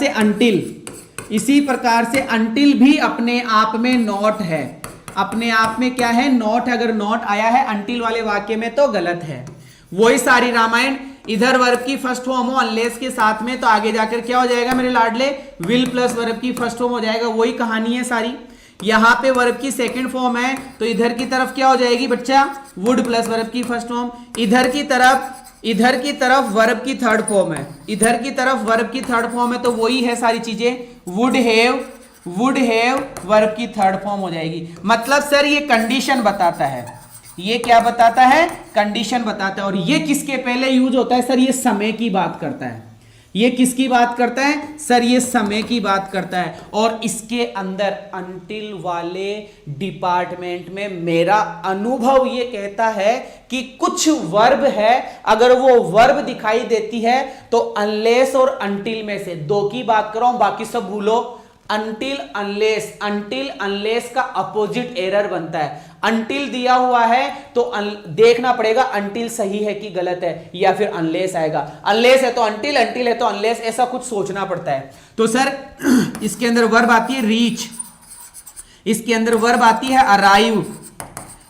से अनटिल भी अपने आप में नॉट है, अपने आप में क्या है? नॉट। अगर नॉट आया है अनटिल वाले वाक्य में तो गलत है। वही सारी रामायण, इधर वर्ब की फर्स्ट फॉर्म हो अनलेस के साथ में तो आगे जाकर क्या हो जाएगा मेरे लाडले? विल प्लस वर्ब की फर्स्ट फॉर्म हो जाएगा। वही कहानी है सारी। यहां पे वर्ब की सेकंड फॉर्म है तो इधर की तरफ क्या हो जाएगी बच्चा? वुड प्लस वर्ब की फर्स्ट फॉर्म। इधर की तरफ इधर की तरफ वर्ब की थर्ड फॉर्म है, इधर की तरफ वर्ब की थर्ड फॉर्म है, तो वही है सारी चीजें, वुड हैव वर्ब की थर्ड फॉर्म हो जाएगी। मतलब सर ये कंडीशन बताता है, ये क्या बताता है, कंडीशन बताता है। और ये किसके पहले यूज होता है सर, ये समय की बात करता है। ये किसकी बात करता है सर, ये समय की बात करता है। और इसके अंदर अनटिल वाले डिपार्टमेंट में मेरा अनुभव ये कहता है कि कुछ वर्ब है, अगर वो वर्ब दिखाई देती है तो अनलेस और अनटिल में से दो की बात कर रहा हूं, बाकी सब भूलो। अनटिल अनलेस का अपोजिट एरर बनता है। अनटिल दिया हुआ है तो देखना पड़ेगा अनटिल सही है कि गलत है, या फिर अनलेस आएगा। अनलेस है तो अनटिल, अनटिल है तो अनलेस, ऐसा कुछ सोचना पड़ता है। तो सर इसके अंदर वर्ब आती है रीच, इसके अंदर वर्ब आती है अराइव,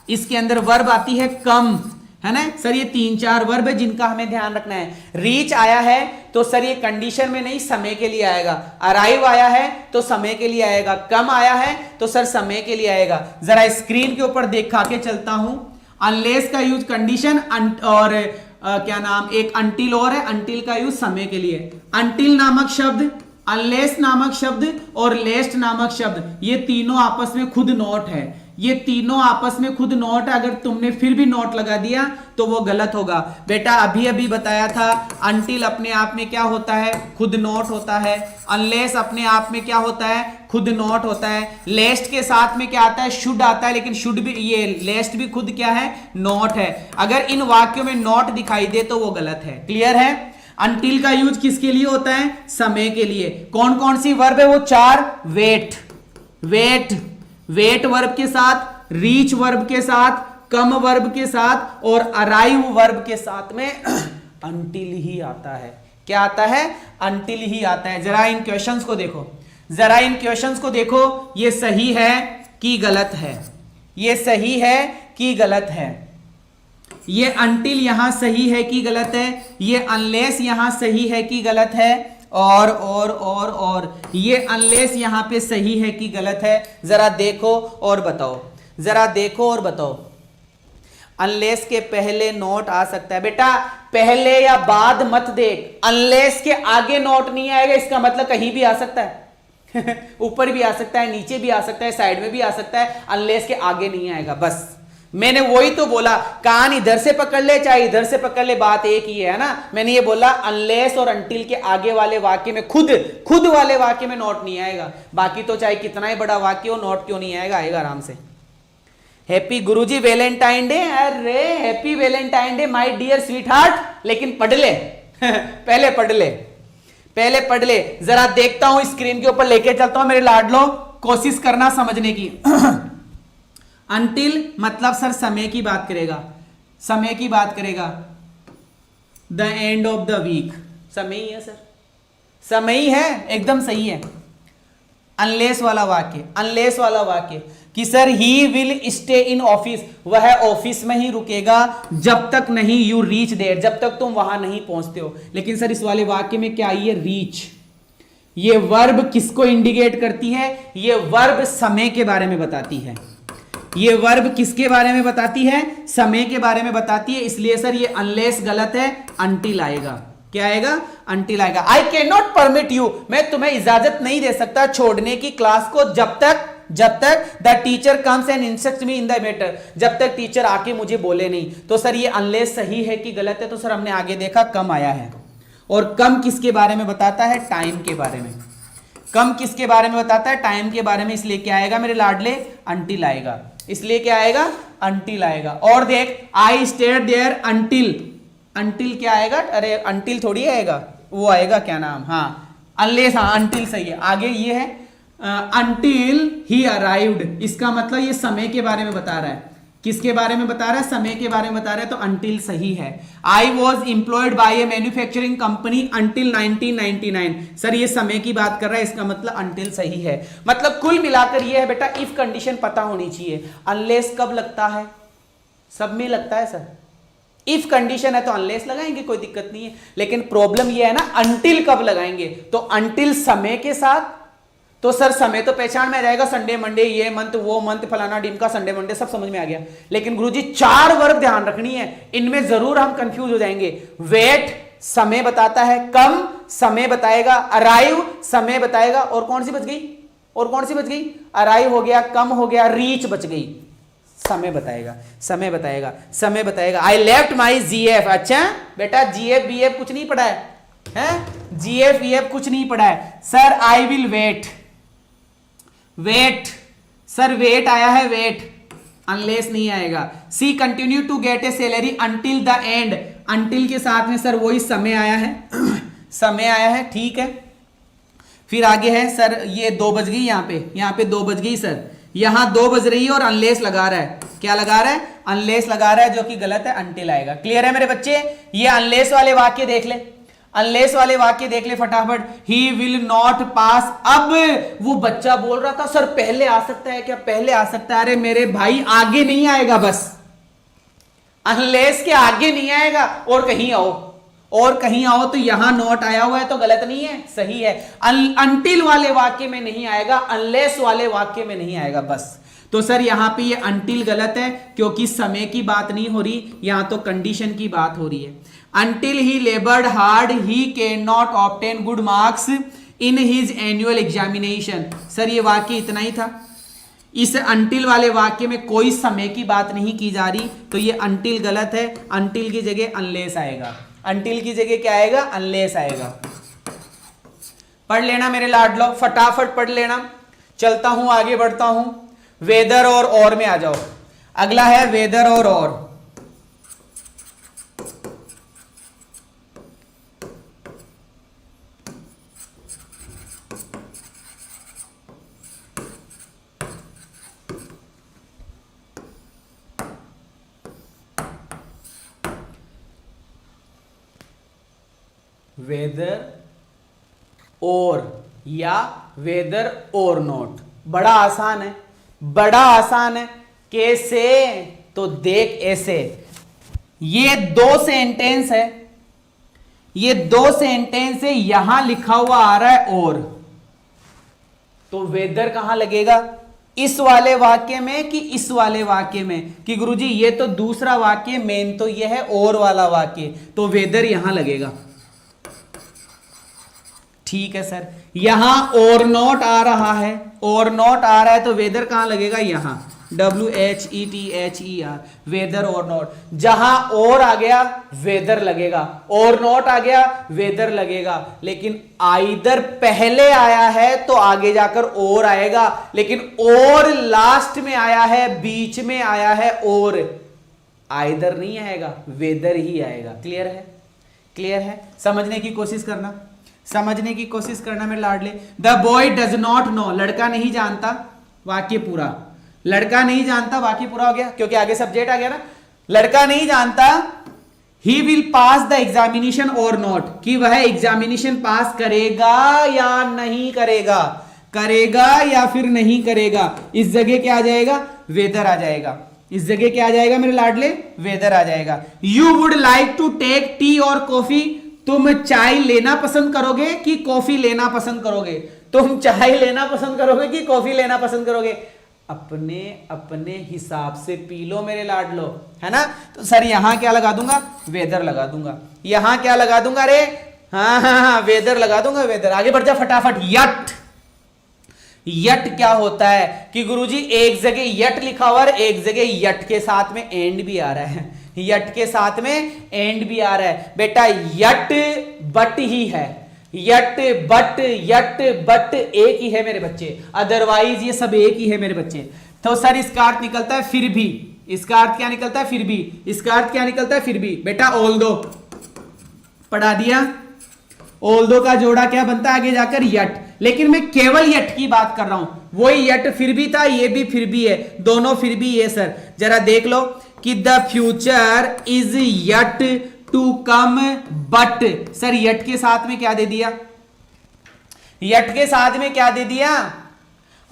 इसके अंदर वर्ब आती है कम, है ना सर। ये 3-4 वर्ब है जिनका हमें ध्यान रखना है। रीच आया है तो सर ये कंडीशन में नहीं, समय के लिए आएगा। अराइव आया है तो समय के लिए आएगा। कम आया है तो सर समय के लिए आएगा। जरा स्क्रीन के ऊपर देखा के चलता हूं। अनलेस का यूज कंडीशन और क्या नाम, एक अनटिल और है, अनटिल का यूज समय के लिए। अनटिल नामक शब्द, अनलेस नामक शब्द और लेस्ट नामक शब्द, ये तीनों आपस में खुद नोट है। ये तीनों आपस में खुद नोट है। अगर तुमने फिर भी नोट लगा दिया तो वो गलत होगा। बेटा अभी अभी बताया था, अनटिल अपने आप में क्या होता है, खुद नोट होता है। अनलेस अपने आप में क्या होता है, खुद नोट होता है। लेस्ट के साथ में क्या आता है, शुड आता है, लेकिन शुड भी, ये लेस्ट भी खुद क्या है, नोट है। अगर इन वाक्यों में नोट दिखाई दे तो वो गलत है। क्लियर है। अनटिल का यूज किसके लिए होता है, समय के लिए। कौन कौन सी वर्ब है वो 4, वेट वर्ब के साथ, रीच वर्ब के साथ, कम वर्ब के साथ और अराइव वर्ब के साथ में अनटिल ही आता है। क्या आता है, अनटिल ही आता है। जरा इन क्वेश्चंस को देखो, जरा इन क्वेश्चंस को देखो, ये सही है कि गलत है, ये सही है कि गलत है। ये अनटिल यहां सही है कि गलत है, ये अनलेस यहां सही है कि गलत है, और ये अनलेस यहां पे सही है कि गलत है। जरा देखो और बताओ, जरा देखो और बताओ। अनलेस के पहले नोट आ सकता है। बेटा पहले या बाद मत देख, अनलेस के आगे नोट नहीं आएगा, इसका मतलब कहीं भी आ सकता है ऊपर भी आ सकता है, नीचे भी आ सकता है, साइड में भी आ सकता है, अनलेस के आगे नहीं आएगा। बस मैंने वही तो बोला, कान इधर से पकड़ ले चाहे इधर से पकड़ ले, बात एक ही है ना। मैंने ये बोला अनलेस और अनटिल के आगे वाले वाक्य में, खुद वाले वाक्य में नोट नहीं आएगा। बाकी तो चाहे कितना ही बड़ा वाक्य हो, नोट क्यों नहीं आएगा, आएगा आराम से। हैप्पी गुरुजी वैलेंटाइन डे, अरे happy Valentine day my dear sweetheart. लेकिन पढ़ ले पहले पढ़ ले। जरा देखता हूं, स्क्रीन के ऊपर लेके चलता हूं मेरे लाडलो, कोशिश करना समझने की अनटिल मतलब सर समय की बात करेगा, समय की बात करेगा। The end of the week, समय ही है सर, समय ही है, एकदम सही है। अनलेस वाला वाक्य कि sir he will stay in office, वह ऑफिस में ही रुकेगा जब तक नहीं यू रीच देयर, जब तक तुम वहां नहीं पहुंचते हो। लेकिन सर इस वाले वाक्य में क्या आई है, रीच। ये वर्ब किसको इंडिकेट करती है, ये वर्ब समय के बारे में बताती है। ये वर्ब किसके बारे में बताती है, समय के बारे में बताती है। इसलिए सर ये अनलेस गलत है, अनटिल आएगा। क्या आएगा, अनटिल आएगा। I can not permit you, मैं तुम्हें इजाजत नहीं दे सकता छोड़ने की क्लास को जब तक the teacher comes and instructs me in the matter, जब तक टीचर आके मुझे बोले नहीं। तो सर ये अनलेस सही है कि गलत है, तो सर हमने आगे देखा कम आया है। और कम किसके बारे में बताता है, टाइम के बारे में। कम किसके बारे में बताता है, टाइम के बारे में। इसलिए क्या आएगा मेरे लाडले, अनटिल आएगा। इसलिए क्या आएगा, अनटिल आएगा। और देख, आई स्टेड देयर अनटिल क्या आएगा, अरे अनटिल थोड़ी आएगा, वो आएगा क्या नाम, हाँ अनलेस, हाँ अनटिल सही है। आगे ये है अनटिल ही अराइव्ड, इसका मतलब ये समय के बारे में बता रहा है। किसके बारे में बता रहा है, समय के बारे में बता रहा है, तो अनटिल सही है। I was employed by A manufacturing company until 1999, sir ये समय की बात कर रहा है, इसका मतलब अनटिल सही है। मतलब कुल मिलाकर ये है बेटा, इफ कंडीशन पता होनी चाहिए। अनलेस कब लगता है, सब में लगता है सर। इफ कंडीशन है तो अनलेस लगाएंगे, कोई दिक्कत नहीं है। लेकिन प्रॉब्लम ये है ना, अनटिल कब लगाएंगे, तो अनटिल समय के साथ, तो सर समय तो पहचान में आ जाएगा, संडे मंडे, ये मंथ वो मंथ, फलाना ढिमका, संडे मंडे सब समझ में आ गया। लेकिन गुरुजी 4 वर्ब ध्यान रखनी है, इनमें जरूर हम कंफ्यूज हो जाएंगे। वेट समय बताता है, कम समय बताएगा, अराइव समय बताएगा, और कौन सी बच गई, और कौन सी बच गई, अराइव हो गया, कम हो गया, रीच बच गई, समय बताएगा, समय बताएगा, समय बताएगा। I left my GF. अच्छा बेटा जीएफ बीएफ कुछ नहीं पढ़ा है, जीएफ ईएफ कुछ नहीं पढ़ा है। Sir I will wait, wait sir wait आया है, वेट अनलेस नहीं आएगा। She continue to get a salary until the end, until के साथ में सर वही समय आया है समय आया है, ठीक है। फिर आगे है सर ये 2 बज गई, यहाँ पे 2 बज गई सर, यहां 2 बज रही है और अनलेस लगा रहा है, क्या लगा रहा है, अनलेस लगा रहा है, जो कि गलत है, अंटिल आएगा। क्लियर है मेरे बच्चे। ये अनलेस वाले वाक्य देख ले, अनलेस वाले वाक्य देख ले फटाफट। ही विल नॉट पास, अब वो बच्चा बोल रहा था सर पहले आ सकता है क्या, पहले आ सकता है, अरे मेरे भाई आगे नहीं आएगा, बस अनलेस के आगे नहीं आएगा, और कहीं आओ, और कहीं आओ, तो यहां नॉट आया हुआ है तो गलत नहीं है, सही है। अंटिल वाले वाक्य में नहीं आएगा, अनलेस वाले वाक्य में नहीं आएगा, बस। तो सर यहां पे ये अंटिल गलत है, क्योंकि समय की बात नहीं हो रही, यहां तो कंडीशन की बात हो रही है। Until he लेबर्ड hard he can not obtain good marks in his annual examination. Sir ये वाक्य इतना ही था, इस अंटिल वाले वाक्य में कोई समय की बात नहीं की जा रही, तो ये अंटिल गलत है। अंटिल की जगह अनलेस आएगा, अंटिल की जगह क्या आएगा, अनलेस आएगा। पढ़ लेना मेरे लाडलो, फटाफट पढ़ लेना। चलता हूं आगे बढ़ता हूं, वेदर और में आ जाओ। अगला है वेदर और। वेदर और या वेदर और नॉट, बड़ा आसान है, बड़ा आसान है। कैसे, तो देख ऐसे, ये 2 सेंटेंस है, ये 2 सेंटेंस है, यहां लिखा हुआ आ रहा है और, तो वेदर कहां लगेगा, इस वाले वाक्य में कि इस वाले वाक्य में, कि गुरुजी ये तो दूसरा वाक्य, मेन तो ये है और वाला वाक्य, तो वेदर यहां लगेगा, ठीक है सर। यहां और नॉट आ रहा है, और नॉट आ रहा है, तो वेदर कहां लगेगा, यहां WHETHER, वेदर और नॉट। जहां और आ गया वेदर लगेगा, और नॉट आ गया वेदर लगेगा। लेकिन आइदर पहले आया है तो आगे जाकर और आएगा, लेकिन और लास्ट में आया है, बीच में आया है, और आइदर नहीं आएगा, वेदर ही आएगा। क्लियर है, क्लियर है। समझने की कोशिश करना, समझने की कोशिश करना मेरे लाडले। The boy does not know, लड़का नहीं जानता, वाक्य पूरा, लड़का नहीं जानता, वाक्य पूरा हो गया, क्योंकि आगे सब्जेक्ट आ गया ना। लड़का नहीं जानता, he will pass the examination और नॉट, कि वह एग्जामिनेशन पास करेगा या नहीं करेगा, करेगा या फिर नहीं करेगा। इस जगह क्या आ जाएगा, वेदर आ जाएगा, इस जगह क्या आ जाएगा मेरे लाडले, वेदर आ जाएगा। You would like to take tea और कॉफी, तुम चाय लेना पसंद करोगे कि कॉफी लेना पसंद करोगे, तुम चाय लेना पसंद करोगे कि कॉफी लेना पसंद करोगे, अपने अपने हिसाब से पी लो मेरे लाडलो, है ना। तो सर यहां क्या लगा दूंगा, वेदर लगा दूंगा, यहां क्या लगा दूंगा, अरे हाँ वेदर लगा दूंगा, वेदर। आगे बढ़ जा फटाफट। यट, यट क्या होता है कि गुरुजी एक जगह यट लिखा हुआ है, एक जगह यट के साथ में एंड भी आ रहा है, यट के साथ में एंड भी आ रहा है। बेटा यट बट ही है, यट बट एक ही है मेरे बच्चे, अदरवाइज ये सब एक ही है मेरे बच्चे। तो सर इसका अर्थ निकलता है फिर भी, इसका अर्थ क्या निकलता है, फिर भी, इसका अर्थ क्या निकलता है, फिर भी। बेटा ऑल्दो पढ़ा दिया, ऑल्दो का जोड़ा क्या बनता है आगे जाकर, यट। लेकिन मैं केवल यट की बात कर रहा हूं, वही यट फिर भी था, ये भी फिर भी है, दोनों फिर भी है। सर जरा देख लो कि the future is yet to come but, sir yet के साथ में क्या दे दिया, यट के साथ में क्या दे दिया,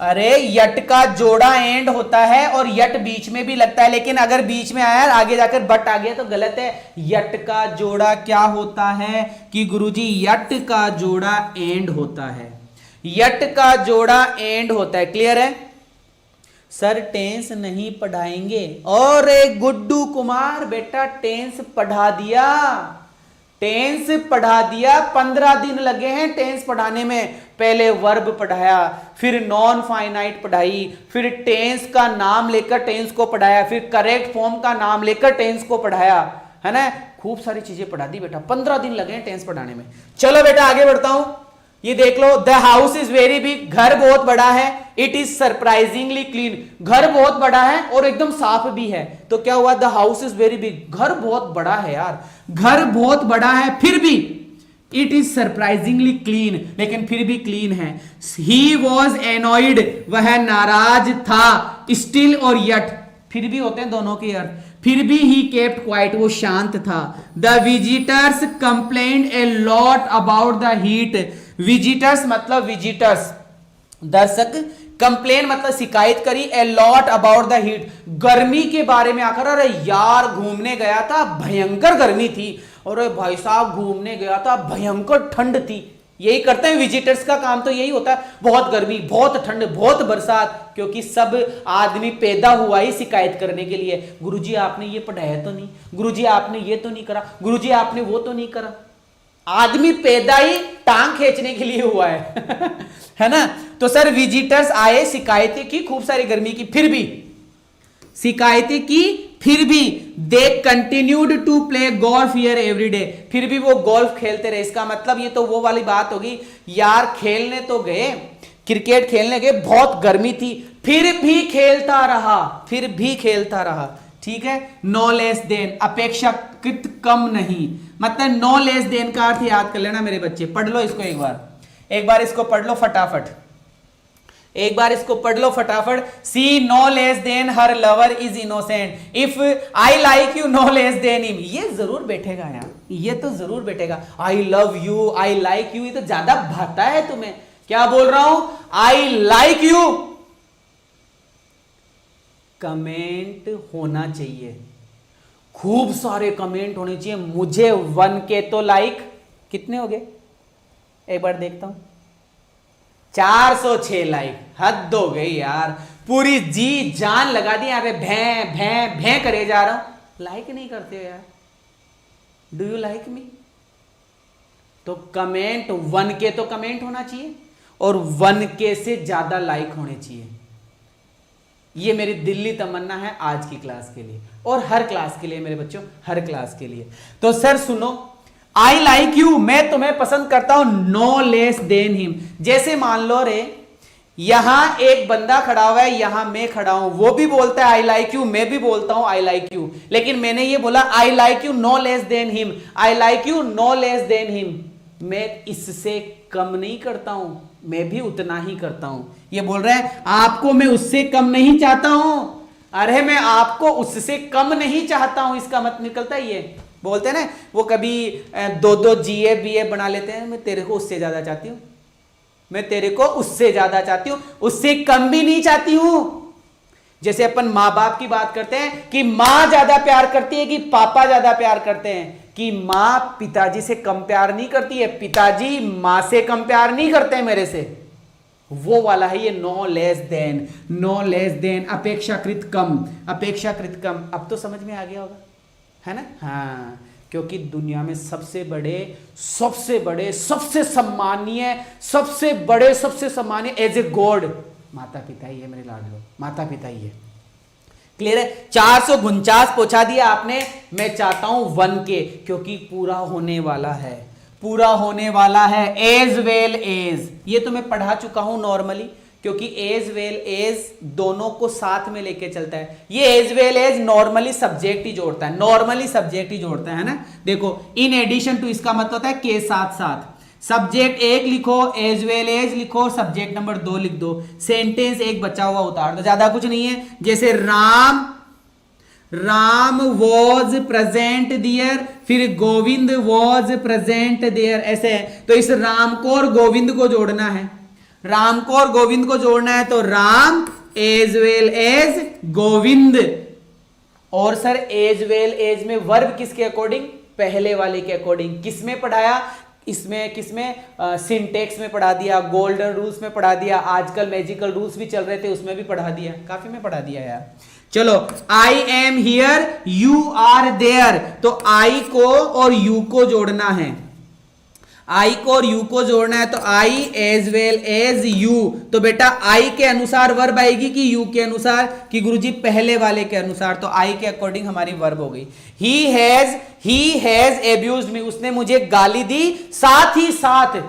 अरे यट का जोड़ा एंड होता है और यट बीच में भी लगता है, लेकिन अगर बीच में आया आगे जाकर बट आ गया तो गलत है। यट का जोड़ा क्या होता है कि गुरुजी यट का जोड़ा एंड होता है, यट का जोड़ा एंड होता है, क्लियर है सर? टेंस नहीं पढ़ाएंगे। और गुड्डू कुमार बेटा टेंस पढ़ा दिया, टेंस पढ़ा दिया, 15 दिन लगे हैं टेंस पढ़ाने में। पहले वर्ब पढ़ाया, फिर नॉन फाइनाइट पढ़ाई, फिर टेंस का नाम लेकर टेंस को पढ़ाया, फिर करेक्ट फॉर्म का नाम लेकर टेंस को पढ़ाया, है ना? खूब सारी चीजें पढ़ा दी बेटा, 15 दिन लगे हैं टेंस पढ़ाने में। चलो बेटा आगे बढ़ता हूं, ये देख लो, the house is very big, घर बहुत बड़ा है। इट इज सरप्राइजिंगली क्लीन, घर बहुत बड़ा है और एकदम साफ भी है। तो क्या हुआ? The house is very big, घर बहुत बड़ा है यार, घर बहुत बड़ा है, फिर भी इट इज सरप्राइजिंगली क्लीन, लेकिन फिर भी क्लीन है। ही वॉज एनॉइड, वह नाराज था। स्टिल और यट फिर भी होते हैं दोनों के अर्थ। फिर भी ही केप्ट क्वाइट, वो शांत था। The visitors complained a lot about the heat. Visitors मतलब विजिटर्स, दर्शक। कंप्लेन मतलब शिकायत करी। A lot about the heat, गर्मी के बारे में आकर, अरे यार घूमने गया था, भयंकर गर्मी थी। अरे भाई साहब घूमने गया था, भयंकर ठंड थी। यही करते हैं विजिटर्स का काम, तो यही होता है, बहुत गर्मी, बहुत ठंड, बहुत बरसात, क्योंकि सब आदमी पैदा हुआ ही शिकायत करने के लिए। गुरुजी आपने ये पढ़ाया तो नहीं, गुरुजी आपने ये तो नहीं करा, गुरुजी आपने वो तो नहीं करा। आदमी पैदा ही टांग खींचने के लिए हुआ है है ना? तो सर विजिटर्स आए, शिकायतें की खूब सारी गर्मी की, फिर भी शिकायतें की, फिर भी they continued to play golf here every day, फिर भी वो गोल्फ खेलते रहे। इसका मतलब ये तो वो वाली बात होगी यार, खेलने तो गए, क्रिकेट खेलने गए, बहुत गर्मी थी, फिर भी खेलता रहा, फिर भी खेलता रहा। ठीक है, नो लेस देन, अपेक्षाकृत कम नहीं, मतलब नो लेस देन का अर्थ याद कर लेना मेरे बच्चे। पढ़ लो इसको एक बार इसको पढ़ लो फटाफट, एक बार इसको पढ़ लो फटाफट। She no less than her lover is innocent, if I like you no less than him. ये जरूर बैठेगा यार, ये तो जरूर बैठेगा। I love you, I like you, ये तो ज्यादा भाता है तुम्हें। क्या बोल रहा हूं? आई लाइक यू, कमेंट होना चाहिए, खूब सारे कमेंट होने चाहिए। मुझे 1K तो लाइक कितने हो गए एक बार देखता हूं, 406 लाइक, हद हो गई यार, पूरी जी जान लगा दी यहाँ पे, भैं भैं भैं करे जा रहा हूं, लाइक नहीं करते हो यार। डू यू लाइक मी? तो कमेंट 1K तो कमेंट होना चाहिए और 1K से ज्यादा लाइक होने चाहिए। ये मेरी दिल्ली तमन्ना है आज की क्लास के लिए और हर क्लास के लिए मेरे बच्चों, हर क्लास के लिए। तो सर सुनो, आई लाइक यू, मैं तुम्हें पसंद करता हूं, नो लेस देन हिम। जैसे मान लो रे, यहां एक बंदा खड़ा हुआ है, यहां मैं खड़ा हूं, वो भी बोलता है आई लाइक यू, मैं भी बोलता हूं आई लाइक यू, लेकिन मैंने ये बोला आई like you no less than him, I like you no less than him. मैं इससे कम नहीं करता हूं, मैं भी उतना ही करता हूं। ये बोल रहा है आपको मैं उससे कम नहीं चाहता हूं, अरे मैं आपको उससे कम नहीं चाहता हूं, इसका मत निकलता है। ये बोलते हैं ना, वो कभी 2-2 GA BA बना लेते हैं, मैं तेरे को उससे ज्यादा चाहती हूं, मैं तेरे को उससे ज्यादा चाहती हूं, उससे कम भी नहीं चाहती हूं। जैसे अपन माँ बाप की बात करते हैं कि माँ ज्यादा प्यार करती है कि पापा ज्यादा प्यार करते हैं, कि माँ पिताजी से कम प्यार नहीं करती है, पिताजी माँ से कम प्यार नहीं करते हैं मेरे से, वो वाला है ये no less than, no less than, अपेक्षाकृत कम, अपेक्षाकृत कम। अब तो समझ में आ गया होगा, है ना? हाँ, क्योंकि दुनिया में सबसे बड़े, सबसे सम्मानीय, सबसे सम्मानीय एज ए गॉड माता पिता ही है मेरे लाडलो, माता पिता ही है। क्लियर है? 449 पहुंचा दिया आपने, मैं चाहता हूं 1K, क्योंकि पूरा होने वाला है, पूरा होने वाला है। एज वेल एज, ये तो मैं पढ़ा चुका हूं नॉर्मली, क्योंकि एज वेल एज दोनों को साथ में लेके चलता है। ये as well as normally subject ही जोड़ता है, नॉर्मली सब्जेक्ट ही जोड़ता है ना। देखो इन एडिशन टू, इसका मतलब होता है के साथ साथ। सब्जेक्ट 1 लिखो, एज वेल एज लिखो, सब्जेक्ट नंबर 2 लिख दो, सेंटेंस एक बचा हुआ उतार दो, ज्यादा कुछ नहीं है। जैसे राम वॉज प्रेजेंट देयर, फिर गोविंद वॉज प्रेजेंट देयर, ऐसे है। तो इस राम को और गोविंद को जोड़ना है, राम को और गोविंद को जोड़ना है, तो Ram as well as Govind. और सर एज वेल एज में वर्ब किसके अकॉर्डिंग? पहले वाले के अकॉर्डिंग। किसमें पढ़ाया? इसमें किसमें सिंटेक्स में पढ़ा दिया, गोल्डन रूल्स में पढ़ा दिया, आजकल मैजिकल रूल्स भी चल रहे थे उसमें भी पढ़ा दिया, काफी में पढ़ा दिया यार। चलो, I am here you are there, तो आई को और यू को जोड़ना है, आई को और यू को जोड़ना है, तो I as well as you, तो बेटा आई के अनुसार वर्ब आएगी कि यू के अनुसार, कि गुरुजी पहले वाले के अनुसार, तो आई के अकॉर्डिंग हमारी वर्ब हो गई। ही हैज एब्यूज्ड मी, उसने मुझे गाली दी, साथ ही साथ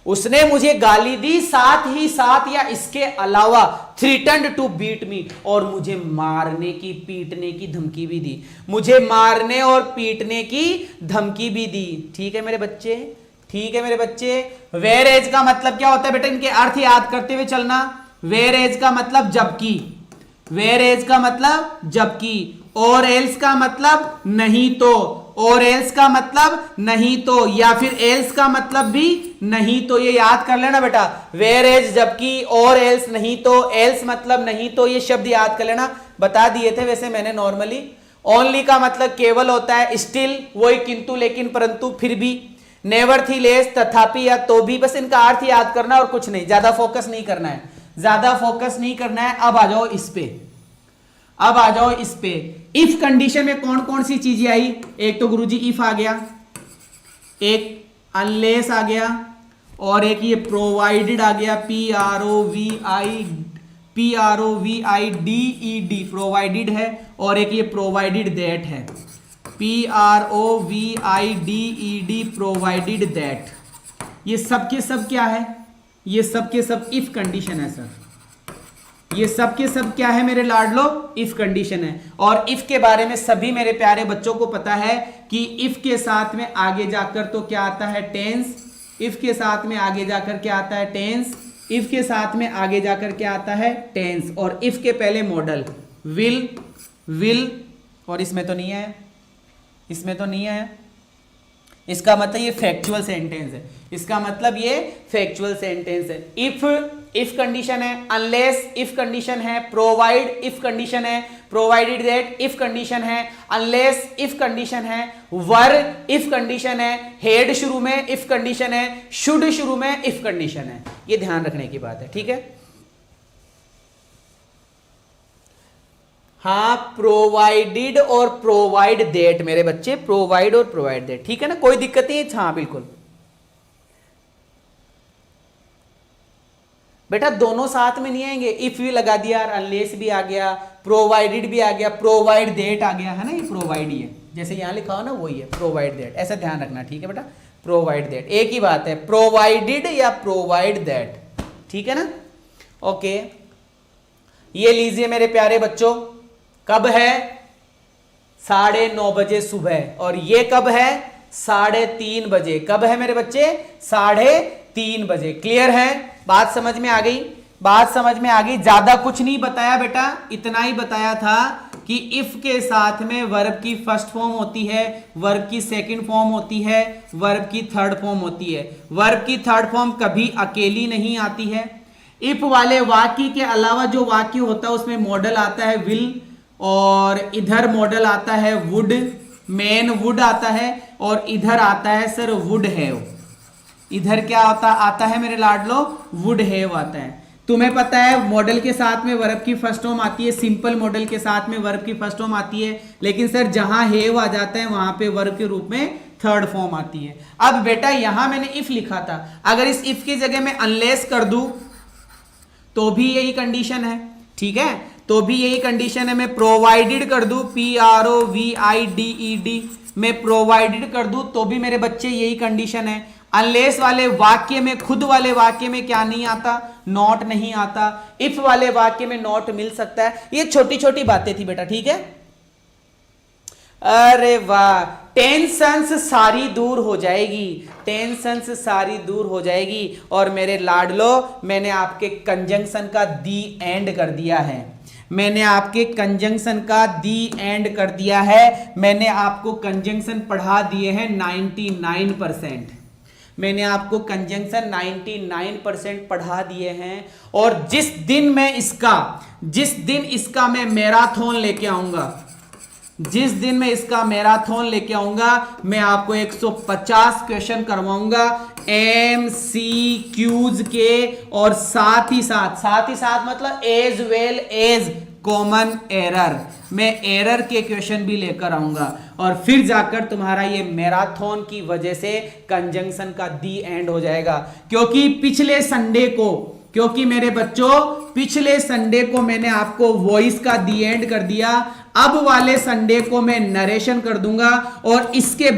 उसने मुझे गाली दी, साथ ही साथ या इसके अलावा थ्रेटन्ड टू बीट मी, और मुझे मारने की पीटने की धमकी भी दी, मुझे मारने और पीटने की धमकी भी दी। ठीक है मेरे बच्चे, ठीक है मेरे बच्चे। वेयर एज का मतलब क्या होता है बेटा, इनके अर्थ याद करते हुए चलना। वेयर एज का मतलब जबकि, वेयर एज का मतलब जबकि, और एल्स का मतलब नहीं तो, और एल्स का मतलब नहीं तो, या फिर एल्स का मतलब भी नहीं तो, ये याद कर लेना बेटा। वेयर एज जबकि, और एल्स नहीं तो, एल्स मतलब नहीं तो, ये शब्द याद कर लेना, बता दिए थे वैसे मैंने नॉर्मली। ओनली का मतलब केवल होता है, स्टिल वही किंतु लेकिन परंतु फिर भी, नेवर थी लेस तथापि या तो भी, बस इनका अर्थ याद करना और कुछ नहीं, ज्यादा फोकस नहीं करना है, ज्यादा फोकस नहीं करना है। अब आ जाओ इस पे, अब आ जाओ इस पे। इफ कंडीशन में कौन कौन सी चीजें आई, एक तो गुरुजी इफ आ गया, एक अनलेस आ गया, और एक ये प्रोवाइडेड आ गया, PROVIDED प्रोवाइडेड है, और एक ये प्रोवाइडेड दैट है, PROVIDED प्रोवाइडेड दैट। ये सब के सब क्या है, ये सब के सब इफ कंडीशन है सर, ये सब के सब क्या है मेरे लाडलो, इफ कंडीशन है। और इफ के बारे में सभी मेरे प्यारे बच्चों को पता है कि इफ के साथ में आगे जाकर तो क्या आता है, टेंस। इफ के साथ में आगे जाकर क्या आता है, टेंस। इफ के साथ में आगे जाकर क्या आता है, टेंस। और इफ के पहले मॉडल विल, और इसमें तो नहीं है, इसमें तो नहीं है, इसका मतलब ये फैक्चुअल सेंटेंस है, इसका मतलब ये फैक्चुअल सेंटेंस है। इफ कंडीशन है, अनलेस इफ कंडीशन है, प्रोवाइड इफ कंडीशन है, प्रोवाइडेड दैट इफ कंडीशन है, अनलेस इफ कंडीशन है, वर इफ कंडीशन है, हेड शुरू में इफ कंडीशन है, शुड शुरू में इफ कंडीशन है। ये ध्यान रखने की बात है, ठीक है। हाँ, प्रोवाइडेड और प्रोवाइड देट मेरे बच्चे, प्रोवाइड और प्रोवाइड देट, ठीक है ना, कोई दिक्कत नहीं। हाँ बिल्कुल बेटा, दोनों साथ में नहीं आएंगे, इफ भी लगा दिया, अनलेस भी आ गया, प्रोवाइडेड भी आ गया, प्रोवाइड देट आ गया, है ना, ये प्रोवाइड ही है, जैसे यहां लिखा हो ना वही है, प्रोवाइड देट, ऐसा ध्यान रखना, ठीक है बेटा। प्रोवाइड देट एक ही बात है, प्रोवाइडेड या प्रोवाइड देट, ठीक है ना। ओके, ये लीजिए मेरे प्यारे बच्चों, कब है 9:30 बजे सुबह, और ये कब है 3:30 बजे। कब है मेरे बच्चे, 3:30 बजे। क्लियर है, बात समझ में आ गई, बात समझ में आ गई। ज्यादा कुछ नहीं बताया बेटा, इतना ही बताया था कि इफ के साथ में वर्ब की फर्स्ट फॉर्म होती है, वर्ब की सेकंड फॉर्म होती है, वर्ब की थर्ड फॉर्म होती है। वर्ब की थर्ड फॉर्म कभी अकेली नहीं आती है। इफ वाले वाक्य के अलावा जो वाक्य होता है उसमें मॉडल आता है विल, और इधर मॉडल आता है वुड, मेन वुड आता है, और इधर आता है सर वुड हैव। इधर क्या आता है मेरे लाडलो, वुड हैव आता है। तुम्हें पता है मॉडल के साथ में वर्ब की फर्स्ट फॉर्म आती है, सिंपल मॉडल के साथ में वर्ब की फर्स्ट फॉर्म आती है, लेकिन सर जहां हैव आ जाता है वहां पे वर्ब के रूप में थर्ड फॉर्म आती है। अब बेटा यहां मैंने इफ लिखा था, अगर इस इफ की जगह मैं अनलेस कर दूं तो भी यही कंडीशन है, ठीक है, तो भी यही कंडीशन है। मैं प्रोवाइडेड कर दूं, PROVIDED, मैं प्रोवाइडेड कर दूं तो भी मेरे बच्चे यही कंडीशन है। अनलेस वाले वाक्य में, खुद वाले वाक्य में क्या नहीं आता, नॉट नहीं आता। इफ वाले वाक्य में नॉट मिल सकता है। ये छोटी छोटी बातें थी बेटा, ठीक है। अरे वाह, टेंशन्स सारी दूर हो जाएगी, टेंशन्स सारी दूर हो जाएगी। और मेरे लाडलो, मैंने आपके कंजंक्शन का दी एंड कर दिया है, मैंने आपके कंजंक्शन का दी एंड कर दिया है। मैंने आपको कंजंक्शन पढ़ा दिए हैं 99%, मैंने आपको कंजंक्शन 99% पढ़ा दिए हैं। और जिस दिन मैं इसका मैं मैराथन लेके आऊंगा, जिस दिन मैं इसका मैराथन लेके आऊंगा मैं आपको 150 क्वेश्चन करवाऊंगा MCQs के, और साथ ही साथ मतलब as well as common error, मैं एरर के क्वेश्चन भी लेकर आऊंगा। और फिर जाकर तुम्हारा ये मैराथन की वजह से कंजंक्शन का दी एंड हो जाएगा। क्योंकि मेरे बच्चों पिछले संडे को मैंने आपको वॉइस का दी एंड कर दिया, अब वाले संडे को मैं नरेशन कर दूंगा। और इसके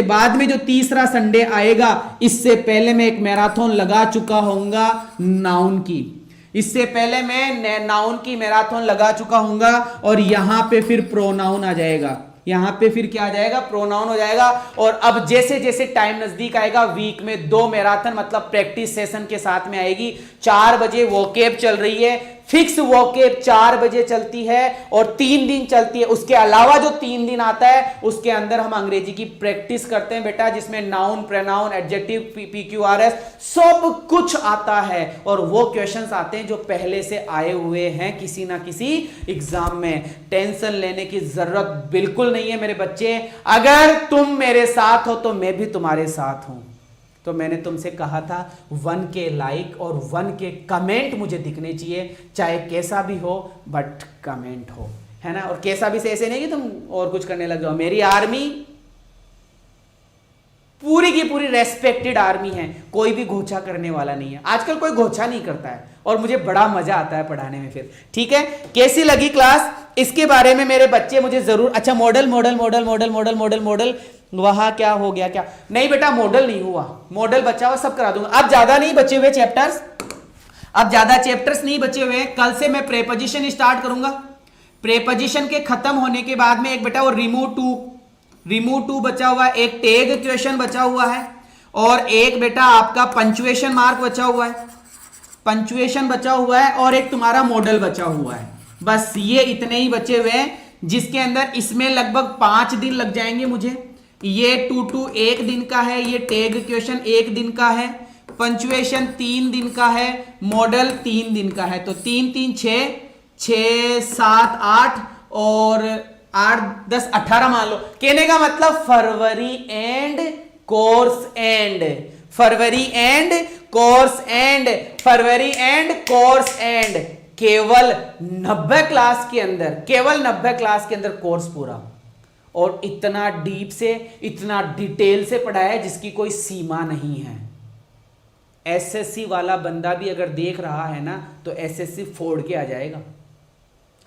बाद में जो तीसरा संडे आएगा, इससे पहले मैं एक मैराथन लगा चुका होऊंगा नाउन की, इससे पहले मैं नाउन की मैराथन लगा चुका होऊंगा। और यहां पे फिर प्रोनाउन आ जाएगा, यहां पे फिर क्या आ जाएगा, प्रोनाउन हो जाएगा। और अब जैसे जैसे टाइम नजदीक आएगा, वीक में 2 मैराथन मतलब प्रैक्टिस सेशन के साथ में आएगी। 4 बजे वोकेब चल रही है, फिक्स वोकेब 4 बजे चलती है और 3 दिन चलती है। उसके अलावा जो 3 दिन आता है उसके अंदर हम अंग्रेजी की प्रैक्टिस करते हैं बेटा, जिसमें नाउन, प्रोनाउन, एडजेक्टिव, PQRS सब कुछ आता है। और वो क्वेश्चंस आते हैं जो पहले से आए हुए हैं किसी ना किसी एग्जाम में। टेंशन लेने की जरूरत बिल्कुल नहीं है मेरे बच्चे। अगर तुम मेरे साथ हो तो मैं भी तुम्हारे साथ हूं। तो मैंने तुमसे कहा था 1K लाइक और 1K कमेंट मुझे दिखने चाहिए, चाहे कैसा भी हो बट कमेंट हो, है ना। और कैसा भी से ऐसे नहीं कि तुम और कुछ करने लग जाओ। मेरी आर्मी पूरी की पूरी रेस्पेक्टेड आर्मी है, कोई भी घोचा करने वाला नहीं है। आजकल कोई घोचा नहीं करता है और मुझे बड़ा मजा आता है पढ़ाने में। फिर ठीक है, कैसी लगी क्लास, इसके बारे में मेरे बच्चे मुझे जरूर। अच्छा, मॉडल वहां क्या हो गया, क्या नहीं बेटा, मॉडल नहीं हुआ, मॉडल बचा हुआ, सब करा दूंगा। अब ज्यादा नहीं बचे हुए चैप्टर्स, अब ज्यादा चैप्टर्स नहीं बचे हुए। कल से मैं प्रेपोजिशन स्टार्ट करूंगा। प्रेपोजिशन के खत्म होने के बाद में एक बेटा वो रिमूव टू बचा हुआ है, एक टैग क्वेश्चन बचा हुआ है, और एक बेटा आपका पंचुएशन मार्क बचा हुआ है, पंचुएशन बचा हुआ है, और एक तुम्हारा मॉडल बचा हुआ है। बस ये इतने ही बचे हुए हैं, जिसके अंदर इसमें लगभग 5 दिन लग जाएंगे मुझे। ये 2 1 दिन का है, ये टैग क्वेश्चन 1 दिन का है, पंचुएशन 3 दिन का है, मॉडल 3 दिन का है। तो 3 3 6 7 8 और 8 10 18 मान लो। कहने का मतलब फरवरी एंड कोर्स एंड, फरवरी एंड कोर्स एंड, फरवरी एंड कोर्स एंड। केवल 90 क्लास के अंदर, केवल 90 क्लास के अंदर कोर्स पूरा। और इतना डीप से, इतना डिटेल से पढ़ाया है जिसकी कोई सीमा नहीं है। एसएससी वाला बंदा भी अगर देख रहा है ना तो एसएससी फोड़ के आ जाएगा।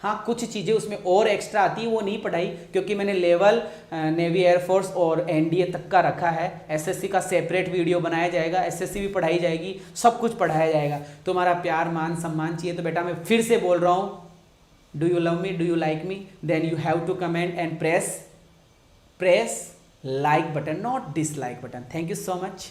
हाँ, कुछ चीज़ें उसमें और एक्स्ट्रा आती है, वो नहीं पढ़ाई, क्योंकि मैंने लेवल नेवी एयरफोर्स और एनडीए तक का रखा है। एसएससी का सेपरेट वीडियो बनाया जाएगा, एसएससी भी पढ़ाई जाएगी, सब कुछ पढ़ाया जाएगा। तुम्हारा प्यार, मान, सम्मान चाहिए तो बेटा मैं फिर से बोल रहा हूँ, do you love me, do you like me, then you have to comment and press like button, not dislike button. Thank you so much.